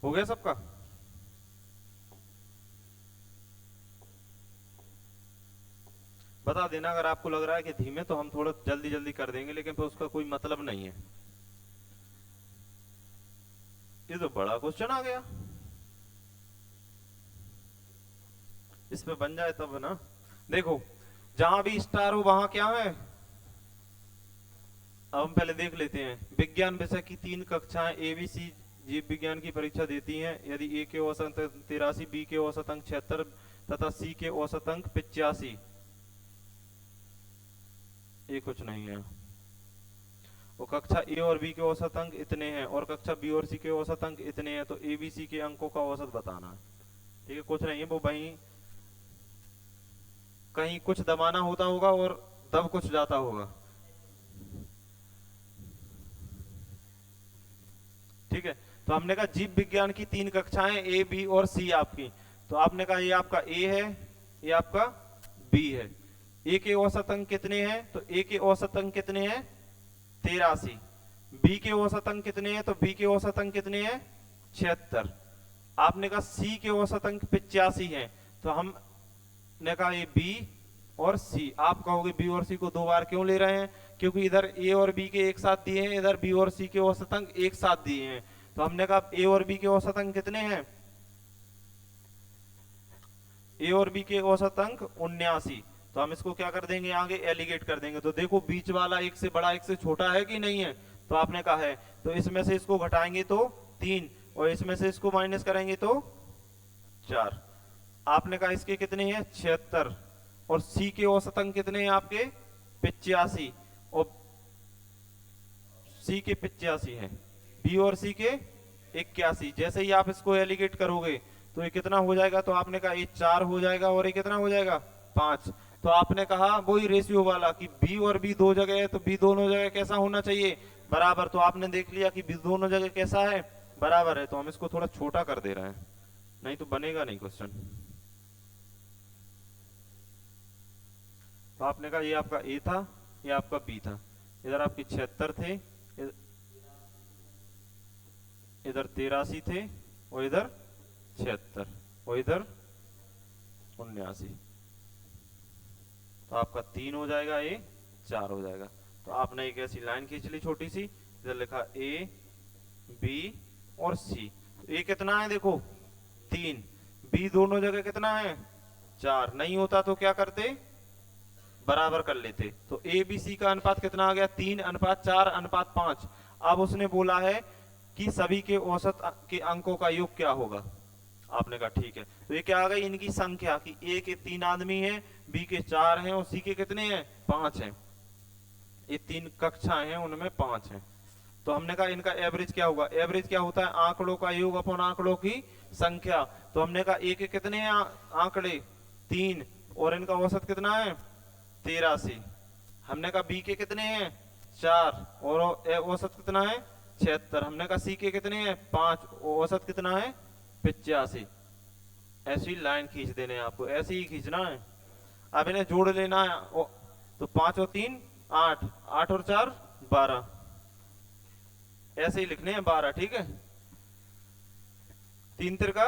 हो गया सबका? बता देना अगर आपको लग रहा है कि धीमे, तो हम थोड़ा जल्दी जल्दी कर देंगे, लेकिन फिर उसका कोई मतलब नहीं है। ये तो बड़ा क्वेश्चन आ गया, इस पे बन जाए तब ना। देखो, जहां भी स्टार हो वहां क्या है? अब हम पहले देख लेते हैं। विज्ञान विषय की 3 कक्षाएं ABC जीव विज्ञान की परीक्षा देती हैं यदि ए के औसत अंक 83, बी के औसत अंक 76 तथा सी के औसत अंक 85। ये कुछ नहीं है। वो कक्षा ए और बी के औसत अंक इतने हैं और कक्षा बी और सी के औसत अंक इतने हैं, तो ABC के अंकों का औसत बताना है। ठीक है, कुछ नहीं है, वो वहीं कहीं कुछ दबाना होता होगा और दब कुछ जाता होगा। ठीक है। तो हमने कहा जीव विज्ञान की 3 कक्षाएं ए बी और सी आपकी। तो आपने कहा ये आपका ए है, ये आपका बी है। ए के औसत अंक कितने हैं? तो ए के औसत अंक कितने हैं? 83। बी के औसत अंक कितने हैं? तो बी के औसत अंक कितने हैं? 76। आपने कहा सी के औसत अंक 85 हैं। तो हमने कहा ये बी और सी। आप कहोगे बी और सी को 2 बार क्यों ले रहे हैं? क्योंकि इधर ए और बी के एक साथ दिए हैं, इधर बी और सी के औसत अंक एक साथ दिए हैं। तो हमने कहा ए और बी के औसत अंक कितने हैं? ए और बी के औसत अंक 79। तो हम इसको क्या कर देंगे? आगे एलिगेट कर देंगे। तो देखो बीच वाला एक से बड़ा एक से छोटा है कि नहीं है? तो आपने कहा है। तो इसमें से इसको घटाएंगे तो 3, और इसमें से इसको माइनस करेंगे तो 4। आपने कहा इसके कितने हैं? 76। और सी के औसत अंक कितने हैं आपके? 85। और सी के 85 हैं, बी और सी के 81। जैसे ही आप इसको एलिगेट करोगे तो ये कितना हो जाएगा? तो आपने कहा ये 4 हो जाएगा और ये कितना हो जाएगा? 5। तो आपने कहा वही रेशियो वाला कि बी और बी 2 जगह है, तो बी दोनों जगह कैसा होना चाहिए? बराबर। तो आपने देख लिया कि बी दोनों जगह कैसा है? बराबर है। तो हम इसको थोड़ा छोटा कर दे रहे हैं, नहीं तो बनेगा नहीं क्वेश्चन। तो आपने कहा ये आपका ए था, ये आपका बी था। इधर आपके 76 थे, इधर 83 थे, और इधर 76, और इधर 79। तो आपका 3 हो जाएगा, ए 4 हो जाएगा। तो आपने एक ऐसी लाइन खींच ली छोटी सी, इधर लिखा ए बी और सी। तो ए कितना है? देखो 3। बी दोनों जगह कितना है? 4। नहीं होता तो क्या करते? बराबर कर लेते। तो ए बी सी का अनुपात कितना आ गया? 3:4:5। अब उसने बोला है कि सभी के औसत के अंकों का योग क्या होगा। आपने कहा ठीक है। तो ये क्या आ गई? इनकी संख्या कि ए के 3 आदमी हैं, बी के 4 हैं, और सी के कितने हैं? 5 हैं। ये 3 कक्षाएं हैं, उनमें 5 हैं। तो हमने कहा इनका एवरेज क्या होगा? एवरेज क्या होता है? आंकड़ों का योग अपॉन आंकड़ों की संख्या। तो हमने कहा ए के कितने हैं आंकड़े? 3, और इनका औसत कितना है? 83। हमने कहा बी के कितने हैं? 4, और औसत कितना है? 76। हमने कहा सी के कितने हैं? 5, औसत कितना है? 85। ऐसी लाइन खींच देने आपको, ऐसे ही खींचना है। अब इन्हें जोड़ लेना है। तो 5 और 3 8, 8 और 4 12, ऐसे ही लिखने हैं 12। ठीक है। 3 तिरका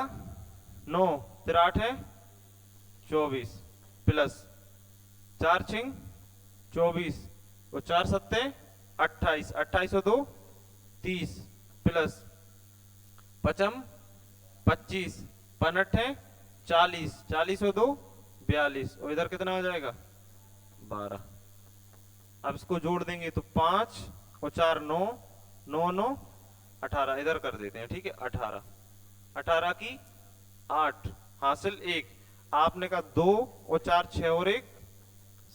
9, 8 है 24, प्लस 4 छिंग 24, और 4 सत्ते 28, 28 और 2 30, प्लस 5 25, 5 है 40, 40 और 2 42, और इधर कितना आ जाएगा? 12। अब इसको जोड़ देंगे तो 5 और 4 9, 9 9 18, इधर कर देते हैं। ठीक है। 18, 18 की 8, हासिल 1। आपने कहा 2 और 4 6 और 1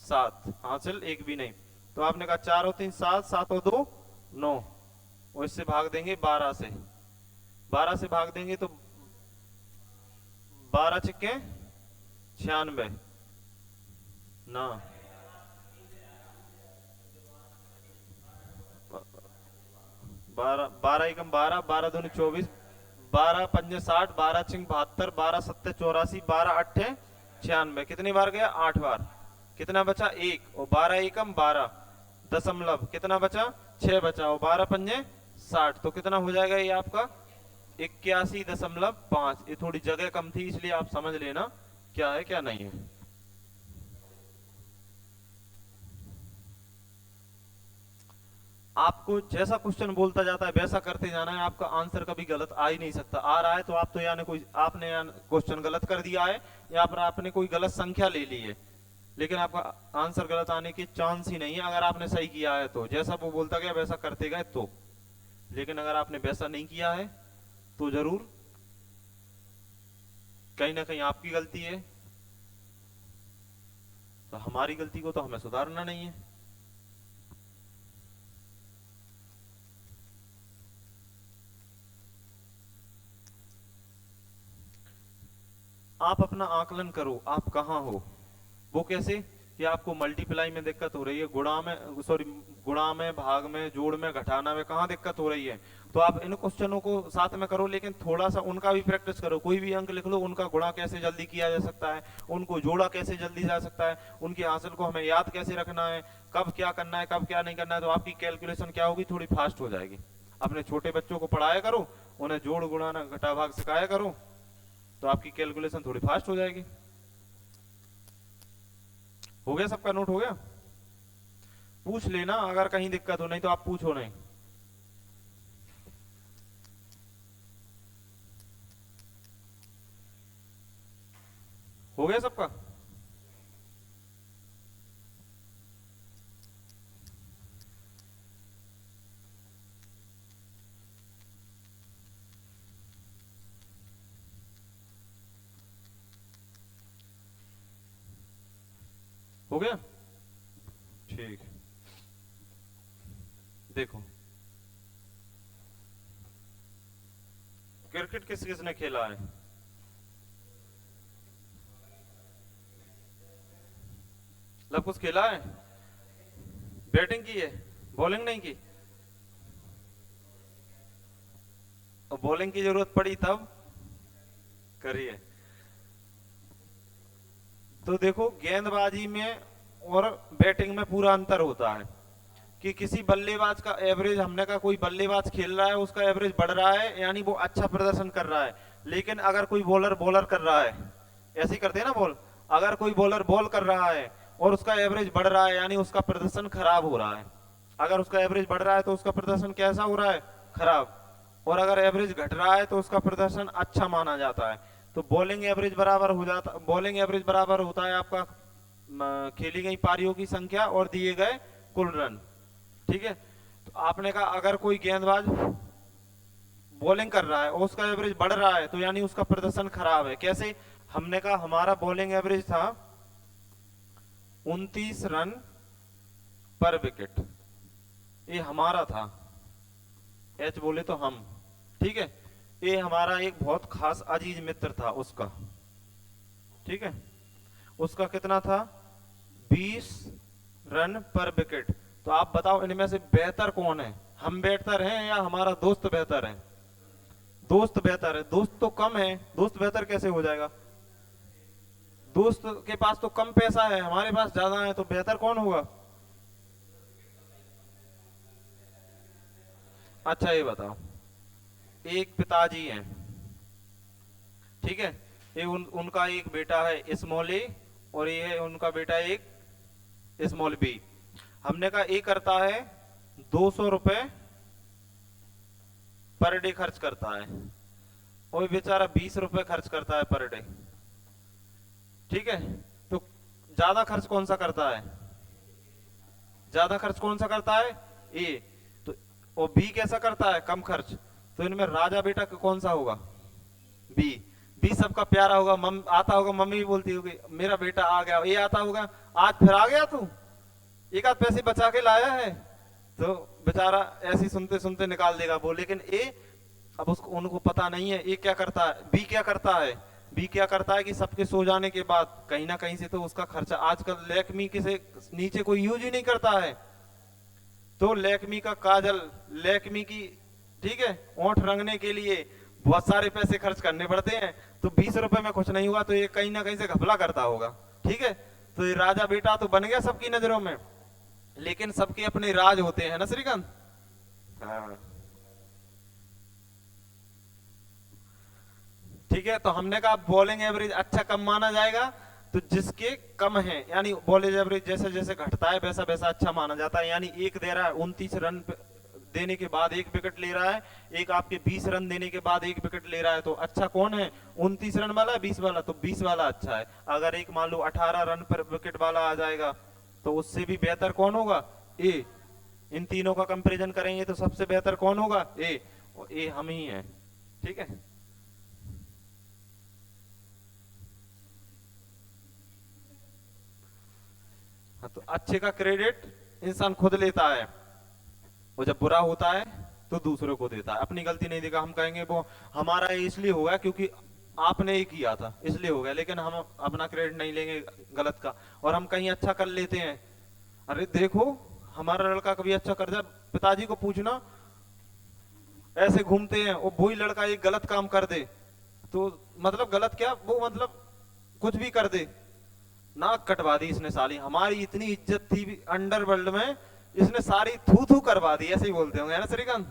7, हासिल 1 भी नहीं। तो आपने कहा 4 और 3 7, 7 और 2 9, और इससे भाग देंगे 12 से। 12 से भाग देंगे तो 12 छिक्के 96 ना, 12 12 एकम 12, 12 दूनी 24, 12 पंजे 60, 12 छिंग 72, 12 सत्ते 84, 12 अट्ठे 96। कितनी बार गया? 8 बार। कितना बचा? 1, और 12 एकम 12 दशमलव कितना बचा? 6 बचा, और 12 पंजे 60। तो कितना हो जाएगा ये आपका? 81.5। ये थोड़ी जगह कम थी, इसलिए आप समझ लेना क्या है क्या नहीं है। आपको जैसा क्वेश्चन बोलता जाता है वैसा करते जाना है। आपका आंसर कभी गलत आ ही नहीं सकता। आ रहा है तो आप तो यानी कोई आपने क्वेश्चन गलत कर दिया है, या फिर आपने कोई गलत संख्या ले ली है, लेकिन आपका आंसर गलत आने की चांस ही नहीं है अगर आपने सही किया है तो। जैसा वो बोलता गया वैसा करते गए तो। लेकिन अगर आपने वैसा नहीं किया है तो जरूर कहीं ना कहीं आपकी गलती है। तो हमारी गलती को तो हमें सुधारना नहीं है। आप अपना आकलन करो, आप कहां हो। वो कैसे कि आपको मल्टीप्लाई में दिक्कत हो रही है, गुणा में, सॉरी, गुणा में, भाग में, जोड़ में, घटाना में कहाँ दिक्कत हो रही है, तो आप इन क्वेश्चनों को साथ में करो, लेकिन थोड़ा सा उनका भी प्रैक्टिस करो। कोई भी अंक लिख लो, उनका गुणा कैसे जल्दी किया जा सकता है, उनको जोड़ा कैसे जल्दी जा सकता है, उनके हासिल को हमें याद कैसे रखना है, कब क्या करना है, कब क्या नहीं करना है, तो आपकी कैलकुलेशन क्या होगी, थोड़ी फास्ट हो जाएगी। अपने छोटे बच्चों को पढ़ाया करो, उन्हें जोड़ गुणा घटा भाग सिखाया करो, तो आपकी कैलकुलेशन थोड़ी फास्ट हो जाएगी। हो गया, सबका नोट हो गया? पूछ लेना अगर कहीं दिक्कत हो, नहीं तो आप पूछो नहीं। हो गया सबका? हो गया, ठीक। देखो, क्रिकेट किस किसने खेला है? मतलब कुछ खेला है? बैटिंग की है, बॉलिंग नहीं की? और बॉलिंग की जरूरत पड़ी तब करी है। तो देखो, गेंदबाजी में और बैटिंग में पूरा अंतर होता है कि किसी बल्लेबाज का एवरेज, हमने कहा कोई बल्लेबाज खेल रहा है, उसका एवरेज बढ़ रहा है, यानी वो अच्छा प्रदर्शन कर रहा है। लेकिन अगर कोई बॉलर बॉलर कर रहा है, ऐसे ही करते हैं ना बॉल, अगर कोई बॉलर बॉल कर रहा है और उसका एवरेज बढ़ रहा है, यानी उसका प्रदर्शन खराब हो रहा है। अगर उसका एवरेज बढ़ रहा है तो उसका प्रदर्शन कैसा हो रहा है? खराब। और अगर एवरेज घट रहा है तो उसका प्रदर्शन अच्छा माना जाता है। तो बॉलिंग एवरेज बराबर हो जाता, बॉलिंग एवरेज बराबर होता है आपका खेली गई पारियों की संख्या और दिए गए कुल रन। ठीक है, तो आपने कहा अगर कोई गेंदबाज बॉलिंग कर रहा है और उसका एवरेज बढ़ रहा है, तो यानी उसका प्रदर्शन खराब है। कैसे? हमने कहा हमारा बॉलिंग एवरेज था 29 रन पर विकेट, ये हमारा था, एच बोले तो हम, ठीक है। ये हमारा एक बहुत खास अजीज मित्र था उसका, ठीक है, उसका कितना था? 20 रन पर विकेट। तो आप बताओ इनमें से बेहतर कौन है? हम बेहतर हैं या हमारा दोस्त बेहतर है? दोस्त बेहतर है। दोस्त तो कम है, दोस्त बेहतर कैसे हो जाएगा? दोस्त के पास तो कम पैसा है, हमारे पास ज्यादा है, तो बेहतर कौन होगा? अच्छा ये बताओ, एक पिताजी हैं, ठीक है, ये उनका एक बेटा है स्मॉल ए, और ये है उनका बेटा एक स्मॉल बी। हमने कहा ए करता है 200 रुपए पर डे खर्च करता है, और बेचारा 20 रुपए खर्च करता है पर डे, ठीक है। तो ज्यादा खर्च कौन सा करता है? ज्यादा खर्च कौन सा करता है? ए। तो और बी कैसा करता है? कम खर्च। तो इनमें राजा बेटा कौन सा होगा? बी। बी सबका प्यारा होगा, आता होगा, मम्मी भी बोलती होगी मेरा बेटा आ गया। ये आता होगा, आज फिर आ गया तू, एक आध पैसे बचा के लाया है, तो बेचारा ऐसी सुनते सुनते निकाल देगा वो। लेकिन ए, अब उसको उनको पता नहीं है ए क्या करता है, बी क्या करता है। बी क्या करता है कि सबके सो जाने के बाद कहीं ना कहीं से तो उसका खर्चा, आजकल लैक्मी के से नीचे कोई यूज ही नहीं करता है, तो लैक्मी का काजल, लैक्मी की, ठीक है, ओंठ रंगने के लिए बहुत सारे पैसे खर्च करने पड़ते हैं। तो 20 रुपए में कुछ नहीं हुआ, तो ये कहीं ना कहीं से घपला करता होगा, ठीक है। तो ये राजा बेटा तो बन गया सबकी नजरों में, लेकिन सबके अपने राज होते हैं ना श्रीकांत। हाँ, ठीक है। तो हमने कहा बॉलिंग एवरेज अच्छा कम माना जाएगा, तो जिसके कम है, यानी बॉलिंग एवरेज जैसे जैसे घटता है वैसा वैसा अच्छा माना जाता है। यानी एक दे रहा है 29 रन देने के बाद एक विकेट ले रहा है, एक आपके 20 रन देने के बाद एक विकेट ले रहा है, तो अच्छा कौन है? 29 रन वाला, 20 वाला? तो 20 वाला अच्छा है। अगर एक मान लो 18 रन पर विकेट वाला आ जाएगा, तो उससे भी बेहतर कौन होगा? ए। इन तीनों का कंपैरिजन करेंगे तो सबसे बेहतर कौन होगा? ए। और ए हम ही हैं, ठीक है। हाँ, तो अच्छे का क्रेडिट इंसान खुद लेता है, और जब बुरा होता है तो दूसरों को देता है, अपनी गलती नहीं देगा। हम कहेंगे वो हमारा इसलिए होगा क्योंकि आपने ही किया था इसलिए हो गया, लेकिन हम अपना क्रेडिट नहीं लेंगे गलत का। और हम कहीं अच्छा कर लेते हैं, अरे देखो हमारा लड़का कभी अच्छा कर जाए, पिताजी को पूछना, ऐसे घूमते हैं और वही लड़का एक गलत काम कर दे तो मतलब गलत क्या, वो मतलब कुछ भी कर दे, नाक कटवा दी इसने साली, हमारी इतनी इज्जत थी अंडरवर्ल्ड में, इसने सारी थू थू करवा दी, ऐसे ही बोलते होंगे है ना श्रीकांत।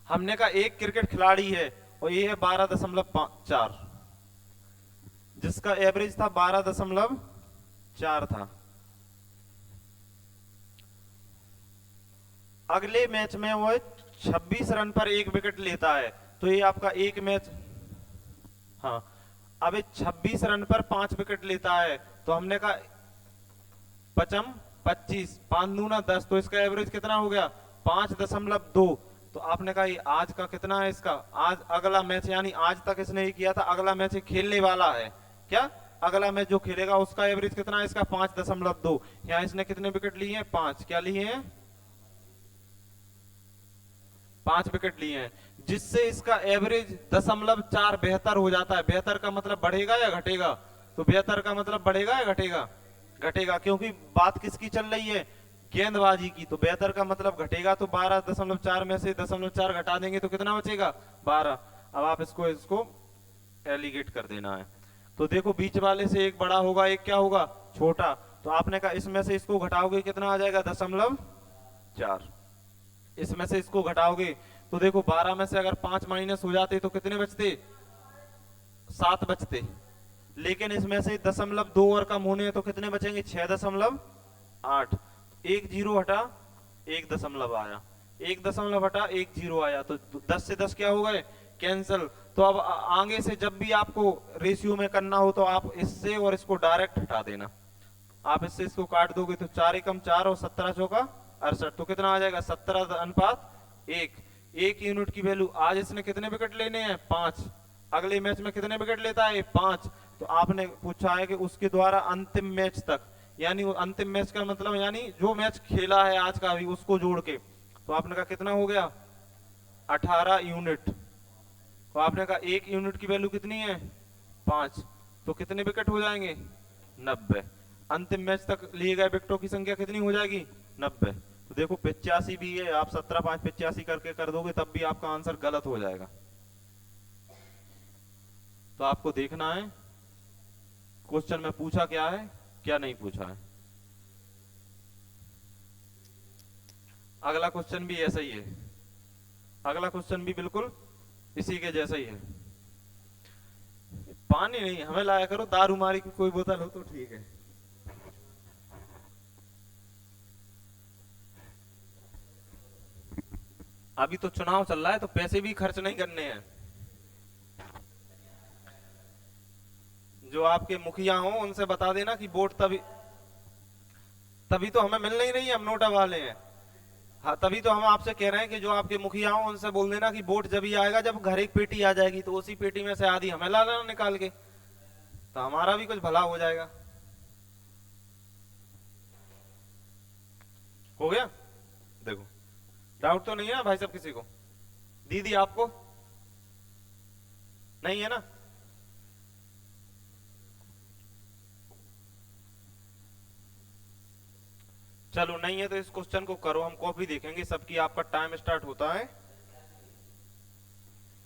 हमने कहा एक क्रिकेट खिलाड़ी है और ये है 12.4, जिसका एवरेज था 12.4 था। अगले मैच में वो 26 रन पर एक विकेट लेता है, तो ये आपका एक मैच, हाँ अब 26 रन पर 5 विकेट लेता है, तो हमने कहा पचम 25, 5 दूना 10, तो इसका एवरेज कितना हो गया 5.2। तो आपने कहा ये आज का कितना है इसका, आज अगला मैच यानी आज तक इसने ये किया था, अगला मैच खेलने वाला है क्या, अगला मैच जो खेलेगा उसका एवरेज कितना है इसका 5.2। यहाँ इसने कितने विकेट लिए हैं, 5, क्या लिए हैं 5 विकेट लिए हैं, जिससे इसका एवरेज 0.4 बेहतर हो जाता है। बेहतर का मतलब बढ़ेगा या घटेगा, तो बेहतर का मतलब बढ़ेगा या घटेगा, घटेगा, क्योंकि बात किसकी चल रही है, गेंदबाजी की, तो बेहतर का मतलब घटेगा, तो 12.4 में से 0.4 घटा देंगे तो कितना बचेगा 12। अब आप इसको इसको एलिगेट कर देना है, तो देखो बीच वाले से एक बड़ा होगा एक क्या होगा छोटा, तो आपने कहा इसमें से इसको घटाओगे कितना आ जाएगा 0.4, इसमें से इसको घटाओगे तो देखो 12 में से अगर 5 माइनस हो जाते तो कितने बचते 7 बचते, लेकिन इसमें से 0.2 और कम होने हैं तो कितने बचेंगे 6.8, एक जीरो हटा एक दशमलव आया, एक दशमलव हटा एक जीरो आया, तो 10 से 10 क्या हो गए कैंसिल। तो अब आगे से जब भी आपको रेशियो में करना हो तो आप इससे और इसको डायरेक्ट हटा देना, आप इससे इसको काट दोगे तो 4 एकम 4 और 17 चौका 68, तो कितना आ जाएगा 17:1। एक यूनिट की वैल्यू, आज इसने कितने विकेट लेने हैं 5, अगले मैच में कितने विकेट लेता है 5, तो आपने पूछा है कि उसके द्वारा अंतिम मैच तक, यानी अंतिम मैच का मतलब यानी जो मैच खेला है आज का अभी उसको जोड़ के, तो आपने कहा कितना हो गया 18 यूनिट, तो आपने कहा एक यूनिट की वैल्यू कितनी है 5, तो कितने विकेट हो जाएंगे 90, अंतिम मैच तक लिए गए विकेटों की संख्या कितनी हो जाएगी 90। तो देखो 85 भी है, आप 17 5 85 करके कर दोगे तब भी आपका आंसर गलत हो जाएगा। तो आपको देखना है क्वेश्चन में पूछा क्या है क्या नहीं पूछा है। अगला क्वेश्चन भी ऐसा ही है, अगला क्वेश्चन भी बिल्कुल इसी के जैसा ही है। पानी नहीं हमें लाया करो, दारू मारी की कोई बोतल हो तो ठीक है। अभी तो चुनाव चल रहा है तो पैसे भी खर्च नहीं करने हैं, जो आपके मुखिया हो उनसे बता देना कि वोट तभी तभी तो हमें मिल नहीं रही है, हम नोटा वाले हैं। हाँ तभी तो हम आपसे कह रहे हैं कि जो आपके मुखिया हो उनसे बोल देना कि वोट जब ही आएगा जब घर एक पेटी आ जाएगी तो उसी पेटी में से आधी हमें ला लेना निकाल के, तो हमारा भी कुछ भला हो जाएगा। हो गया, देखो डाउट तो नहीं है ना भाई साहब किसी को, दीदी आपको नहीं है ना। चलो नहीं है तो इस क्वेश्चन को करो, हम कॉपी देखेंगे सबकी, आपका टाइम स्टार्ट होता है,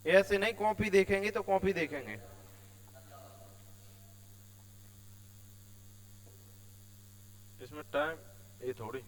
ऐसे नहीं कॉपी देखेंगे तो कॉपी देखेंगे। इसमें टाइम ये थोड़ी,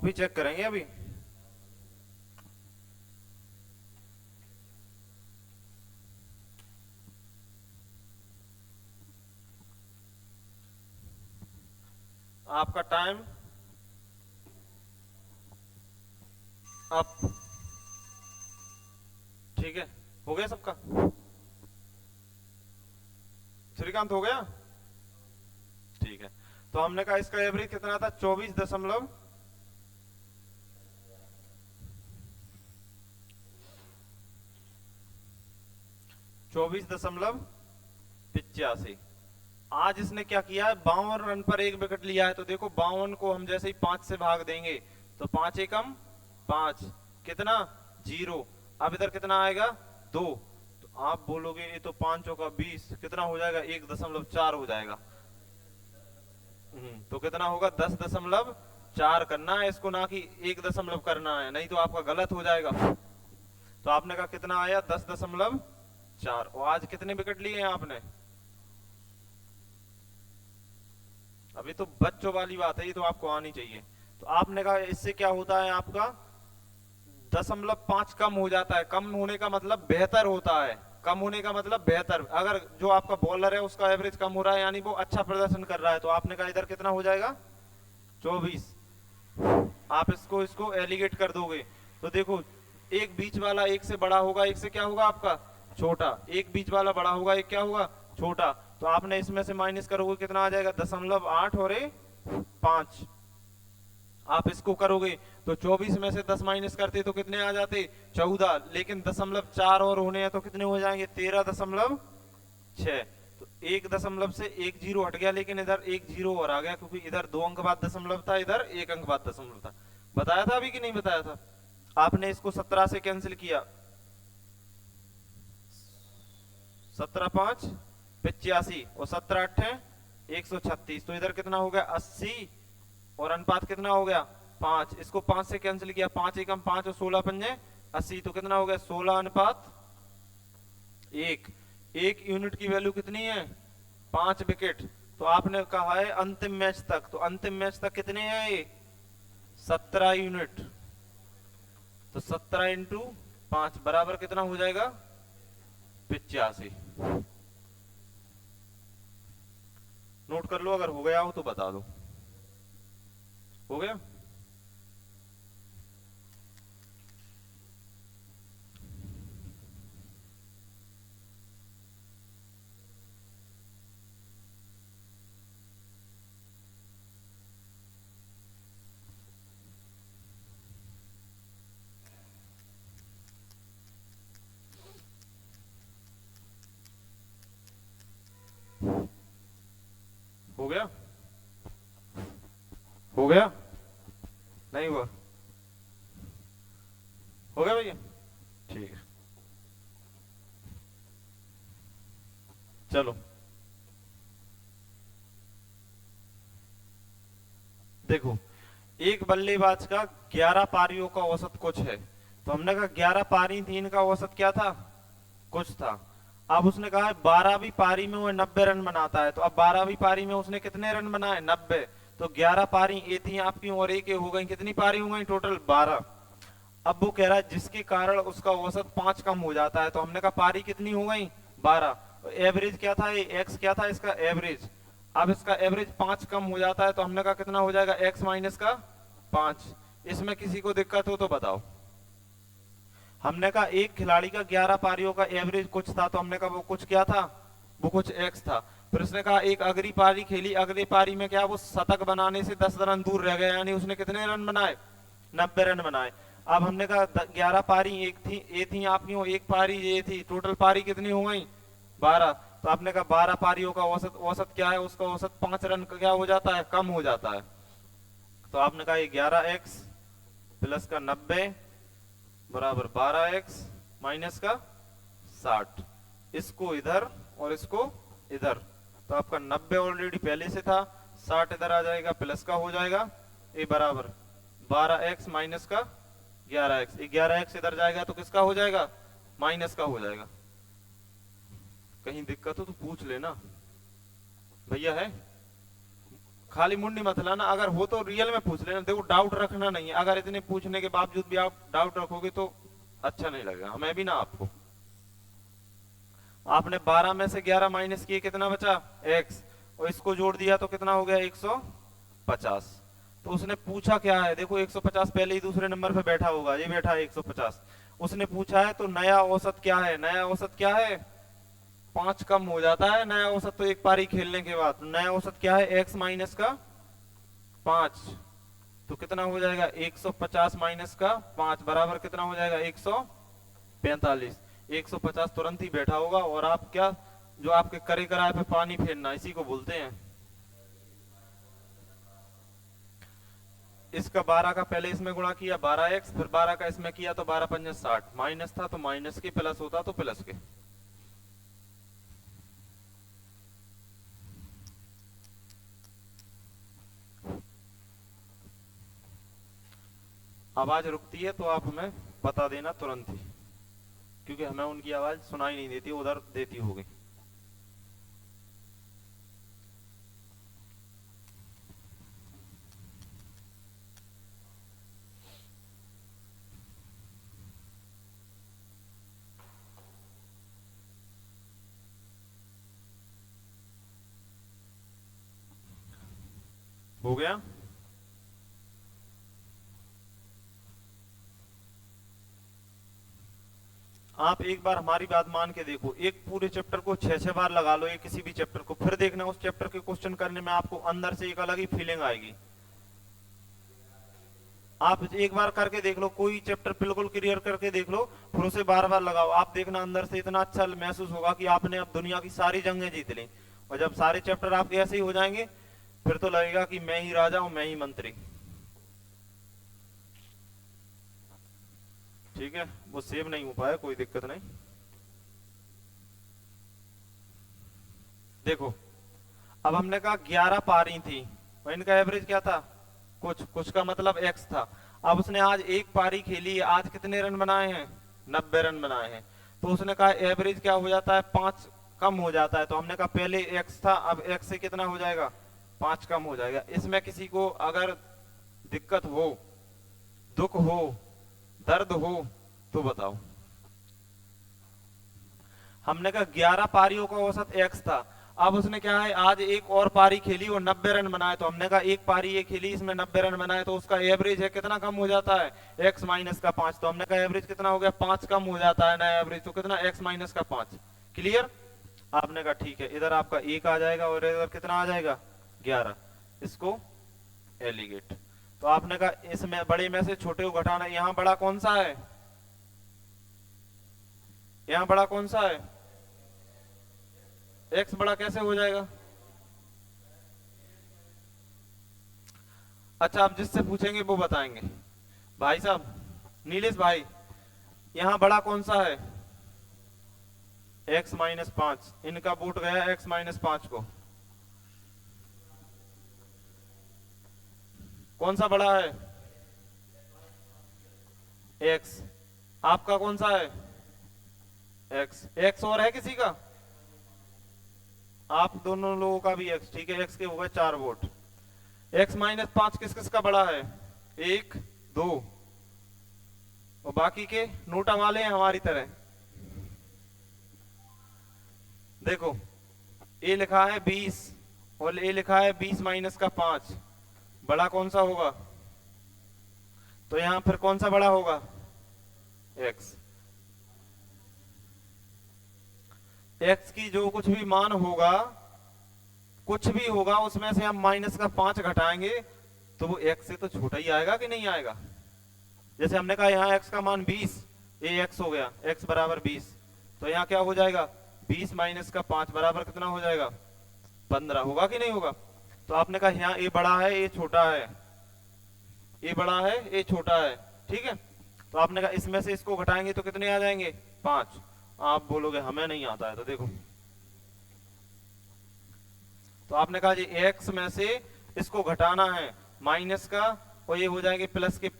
कॉपी चेक करेंगे अभी। आपका टाइम अप। ठीक है, हो गया सबका? श्रीकांत हो गया? ठीक है, तो हमने कहा इसका एवरेज कितना था? 24.85। आज इसने क्या किया है, 52 रन पर एक विकेट लिया है। तो देखो 52 को हम जैसे ही 5 से भाग देंगे तो 5 एकम 5, कितना? 0। अब इधर कितना आएगा? 2। तो आप बोलोगे ये तो 5 का 20, कितना हो जाएगा? 1.4 हो जाएगा। तो कितना होगा? 10.4 करना है इसको, ना कि 1 दशमलव करना है, नहीं तो आपका गलत हो जाएगा। तो आपने कहा कितना आया? 10.4। और आज कितने विकेट लिए हैं आपने? अभी तो बच्चों वाली बात है, ये तो आपको आनी चाहिए। तो आपने कहा इससे क्या होता है, आपका 0.5 कम हो जाता है। कम होने का मतलब बेहतर होता है, कम होने का मतलब बेहतर। अगर जो आपका बॉलर है उसका एवरेज कम हो रहा है यानी वो अच्छा प्रदर्शन कर रहा है। तो आपने कहा इधर कितना हो जाएगा? 24। आप इसको इसको एलिगेट कर दोगे तो देखो, एक बीच वाला एक से बड़ा होगा, एक से क्या होगा आपका? छोटा। एक बीच वाला बड़ा होगा, एक क्या होगा? छोटा। तो आपने इसमें से माइनस करोगे, कितना आ जाएगा? 0.8 और 5। आप इसको करोगे तो 24 में से 10 माइनस करते तो कितने आ जाते? 14। लेकिन 0.4 और होने हैं तो कितने हो जाएंगे? 13.6। तो 1 दशमलव से 1 जीरो हट गया, लेकिन इधर 1 जीरो और आ गया, क्योंकि इधर 2 अंक बाद दशमलव था, इधर 1 अंक बाद दशमलव था। बताया था अभी कि नहीं बताया था? आपने इसको 17 से कैंसिल किया, 17 5 85 और 17 8 136। तो इधर कितना हो गया? 80 और अनुपात कितना हो गया? 5। इसको 5 से कैंसिल किया, 5 एकम 5 और 16 पंजे 80। तो कितना हो गया? 16 अनुपात 1। 1 यूनिट की वैल्यू कितनी है? 5 विकेट। तो आपने कहा है अंतिम मैच तक, तो अंतिम मैच तक कितने हैं ये? 17 यूनिट। तो 17 इंटू 5 बराबर कितना हो जाएगा? 85। नोट कर लो, अगर हो गया हो तो बता दो। हो गया? हो गया? हो गया? नहीं हुआ? हो गया भैया? ठीक है, चलो देखो, एक बल्लेबाज का 11 पारियों का औसत कुछ है। तो हमने कहा 11 पारी थी, इनका औसत क्या था? कुछ था। अब उसने कहा 12वीं पारी में वो 90 रन बनाता है। तो अब 12वीं पारी में उसने कितने रन बनाए? 90। तो 11 पारी ए थी आपकी और एक हो गई, कितनी पारी हो गई टोटल? 12। अब वो कह रहा है जिसके कारण उसका औसत 5 कम हो जाता है। तो हमने कहा पारी कितनी हो गई? 12। एवरेज क्या था? ये एक्स क्या था इसका? एवरेज। अब इसका एवरेज 5 कम हो जाता है, तो हमने कहा कितना हो जाएगा? एक्स माइनस का 5। इसमें किसी को दिक्कत हो तो बताओ। हमने कहा एक खिलाड़ी का 11 पारियों का एवरेज कुछ था, तो हमने कहा वो कुछ क्या था? वो कुछ एक्स था। फिर उसने कहा एक अगली पारी खेली, अगली पारी में क्या वो शतक बनाने से 10 रन दूर रह गया, यानी उसने कितने रन बनाए? 90 रन बनाए। अब हमने कहा 11 पारी एक थी ए थी आपकी, एक पारी ये थी, टोटल पारी कितनी हो गई? 12। तो आपने कहा 12 पारियों का औसत, औसत क्या है उसका? औसत 5 रन का क्या हो जाता है? कम हो जाता है। तो आपने कहा 11x प्लस का 90 बराबर 12x माइनस का 60। इसको इधर और इसको इधर, तो आपका 90 ऑलरेडी पहले से था, 60 इधर आ जाएगा, प्लस का हो जाएगा, ये बराबर 12x माइनस का 11x। 11x इधर जाएगा तो किसका हो जाएगा? माइनस का हो जाएगा। कहीं दिक्कत हो तो पूछ लेना भैया, है खाली मुंडी मत लाना, अगर हो तो रियल में पूछ लेना, देखो डाउट रखना नहीं है, अगर इतने पूछने के बावजूद भी आप डाउट रखोगे तो अच्छा नहीं लगेगा, हमें भी ना आपको। आपने 12 में से 11 माइनस किए, कितना बचा x, और इसको जोड़ दिया तो कितना हो गया 150। तो उसने पूछा क्या है, देखो 150 पहले ही दूसरे नंबर पे बैठा होगा, ये बैठा है 150, उसने पूछा है तो नया औसत क्या है, नया औसत क्या है 5 कम हो जाता है नया औसत तो एक पारी खेलने के बाद, नया औसत क्या है x माइनस का 5, तो कितना हो जाएगा 150 माइनस का 5 बराबर कितना हो जाएगा 145। 150 तुरंत ही बैठा होगा, और आप क्या, जो आपके करे कराए पे पानी फेरना, इसी को बोलते हैं। इसका 12 का पहले इसमें गुणा किया 12x, फिर 12 का इसमें किया तो 12 पंजे 60, माइनस था तो माइनस के, प्लस होता तो प्लस के। आवाज रुकती है तो आप हमें बता देना तुरंत ही, क्योंकि हमें उनकी आवाज सुनाई नहीं देती, उधर देती होगी। हो गया? आप एक बार हमारी बात मान के देखो, एक पूरे चैप्टर को 6-6 बार लगा लो, एक किसी भी चैप्टर को, फिर देखना उस चैप्टर के क्वेश्चन करने में आपको अंदर से एक अलग ही फीलिंग आएगी। आप एक बार करके देख लो, कोई चैप्टर बिल्कुल क्लियर करके देख लो, फिर उसे बार बार लगाओ, आप देखना अंदर से इतना अच्छा महसूस होगा कि आपने अब दुनिया की सारी जंगें जीत ली। और जब सारे चैप्टर आपके ऐसे ही हो जाएंगे, फिर तो लगेगा कि मैं ही राजा हूं, मैं ही मंत्री। ठीक है, वो सेव नहीं हो पाया, कोई दिक्कत नहीं। देखो, अब हमने कहा 11 पारी थी, और इनका एवरेज क्या था, कुछ का मतलब x था। अब उसने आज एक पारी खेली, आज कितने रन बनाए हैं 90 रन बनाए हैं, तो उसने कहा एवरेज क्या हो जाता है 5 कम हो जाता है, तो हमने कहा पहले x था, अब x से कितना हो जाएगा 5 कम हो जाएगा। इसमें किसी को अगर दिक्कत हो, दुख हो, दर्द हो तो बताओ। हमने कहा 11 पारियों का औसत x था, अब उसने क्या है आज एक और पारी खेली और 90 रन बनाए, तो हमने कहा एक पारी ये खेली इसमें 90 रन बनाए, तो उसका एवरेज है कितना कम हो जाता है x माइनस का 5, तो हमने कहा एवरेज कितना हो गया 5 कम हो जाता है नया एवरेज, तो कितना x माइनस का 5। क्लियर? आपने कहा ठीक है, इधर आपका 1 आ जाएगा और इधर कितना आ जाएगा 11, इसको एलिगेट। तो आपने कहा इसमें बड़े में से छोटे को घटाना, यहाँ बड़ा कौन सा है, यहाँ बड़ा कौन सा है, x बड़ा कैसे हो जाएगा। अच्छा, आप जिससे पूछेंगे वो बताएंगे। भाई साहब, नीलेश भाई, यहां बड़ा कौन सा है x माइनस 5, इनका वोट गया x माइनस 5 को, कौन सा बड़ा है x, आपका कौन सा है x और है किसी का, आप दोनों लोगों का भी x, ठीक है, x के हो गए 4 वोट। x माइनस 5 किस किस का बड़ा है, 1 2, और बाकी के नोटा वाले हैं हमारी तरह। देखो a लिखा है 20 और a लिखा है 20 माइनस का 5, बड़ा कौन सा होगा, तो यहां फिर कौन सा बड़ा होगा x। x की जो कुछ भी मान होगा, कुछ भी होगा, उसमें से हम माइनस का 5 घटाएंगे तो वो x से तो छोटा ही आएगा कि नहीं आएगा। जैसे हमने कहा यहाँ x का मान 20, ये x हो गया, x बराबर 20, तो यहाँ क्या हो जाएगा 20 माइनस का 5 बराबर कितना हो जाएगा 15, होगा कि नहीं होगा। तो आपने कहा यहाँ a बड़ा है a छोटा है, a बड़ा है a छोटा है, ठीक है। तो आपने कहा इसमें से इसको घटाएंगे तो कितने आ जाएंगे 5। आप बोलोगे हमें नहीं आता है, तो देखो, तो आपने कहा जी x में से इसको घटाना है माइनस का, और ये हो जाएंगे प्लस के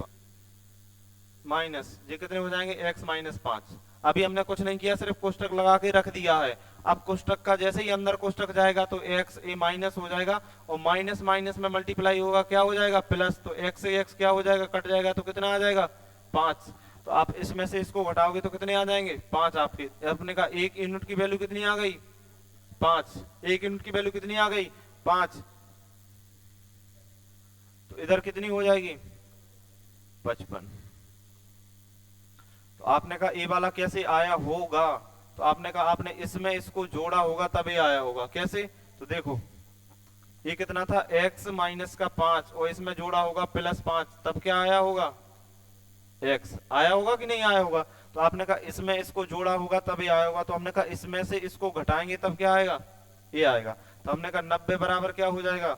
माइनस, ये कितने हो जाएंगे x माइनस 5। अभी हमने कुछ नहीं किया, सिर्फ कोष्टक लगा के रख दिया है। अब कोष्टक का जैसे ही अंदर कोष्टक जाएगा तो एक्स ए माइनस हो जाएगा, और माइनस माइनस में मल्टीप्लाई होगा, क्या हो जाएगा प्लस, तो एक्स ए एक्स क्या हो जाएगा, कट जाएगा, तो कितना आ जाएगा 5। तो आप इसमें से इसको घटाओगे तो कितने आ जाएंगे 5 आपके। अपने का एक यूनिट की वैल्यू कितनी आ गई 5, एक यूनिट की वैल्यू कितनी आ गई 5, तो इधर कितनी हो जाएगी 55। तो आपने कहा ए वाला कैसे आया होगा, तो आपने कहा आपने इसमें इसको जोड़ा होगा तभी आया होगा। कैसे, तो देखो ये कितना था x माइनस का 5, और इसमें जोड़ा होगा +5, तब क्या आया होगा x आया होगा कि नहीं आया होगा। तो आपने कहा इसमें इसको जोड़ा होगा तभी आया होगा, तो हमने कहा इसमें से इसको घटाएंगे तब क्या आएगा, ये आएगा। तो हमने कहा 90 बराबर क्या हो जाएगा,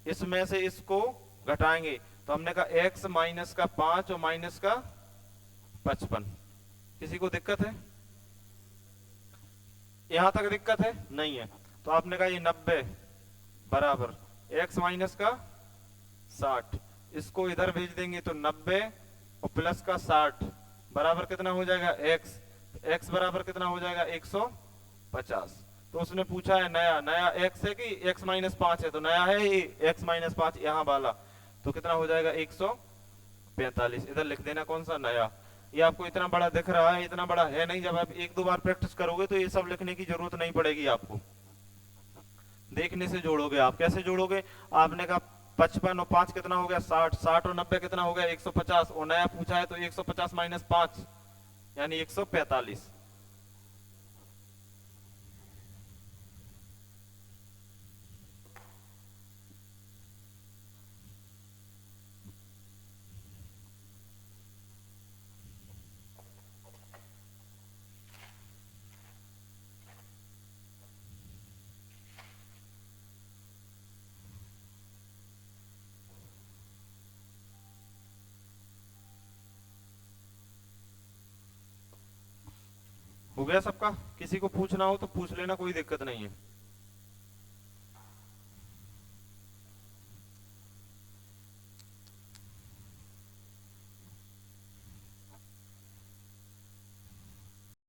इसमें से इसको घटाएंगे, तो हमने कहा x माइनस का 5 और माइनस का 55। किसी को दिक्कत है, यहां तक दिक्कत है नहीं है। तो आपने कहा ये 90 बराबर x माइनस का 60, इसको इधर भेज देंगे तो 90 और प्लस का 60 बराबर कितना हो जाएगा x, x बराबर कितना हो जाएगा 150। तो उसने पूछा है नया, नया x है कि x माइनस 5 है, तो नया है ये x माइनस 5 यहाँ वाला, तो कितना हो जाएगा 145। इधर लिख देना कौन सा नया। ये आपको इतना बड़ा दिख रहा है, इतना बड़ा है नहीं, जब आप एक दो बार प्रैक्टिस करोगे तो ये सब लिखने की जरूरत नहीं पड़ेगी आपको, देखने से जोड़ोगे आप। कैसे जोड़ोगे, आपने कहा 55 और 5 कितना हो गया 60, 60 और 90 कितना हो गया 150, और नया पूछा है तो 150 माइनस 5 यानी 145। हो गया सबका, किसी को पूछना हो तो पूछ लेना, कोई दिक्कत नहीं है।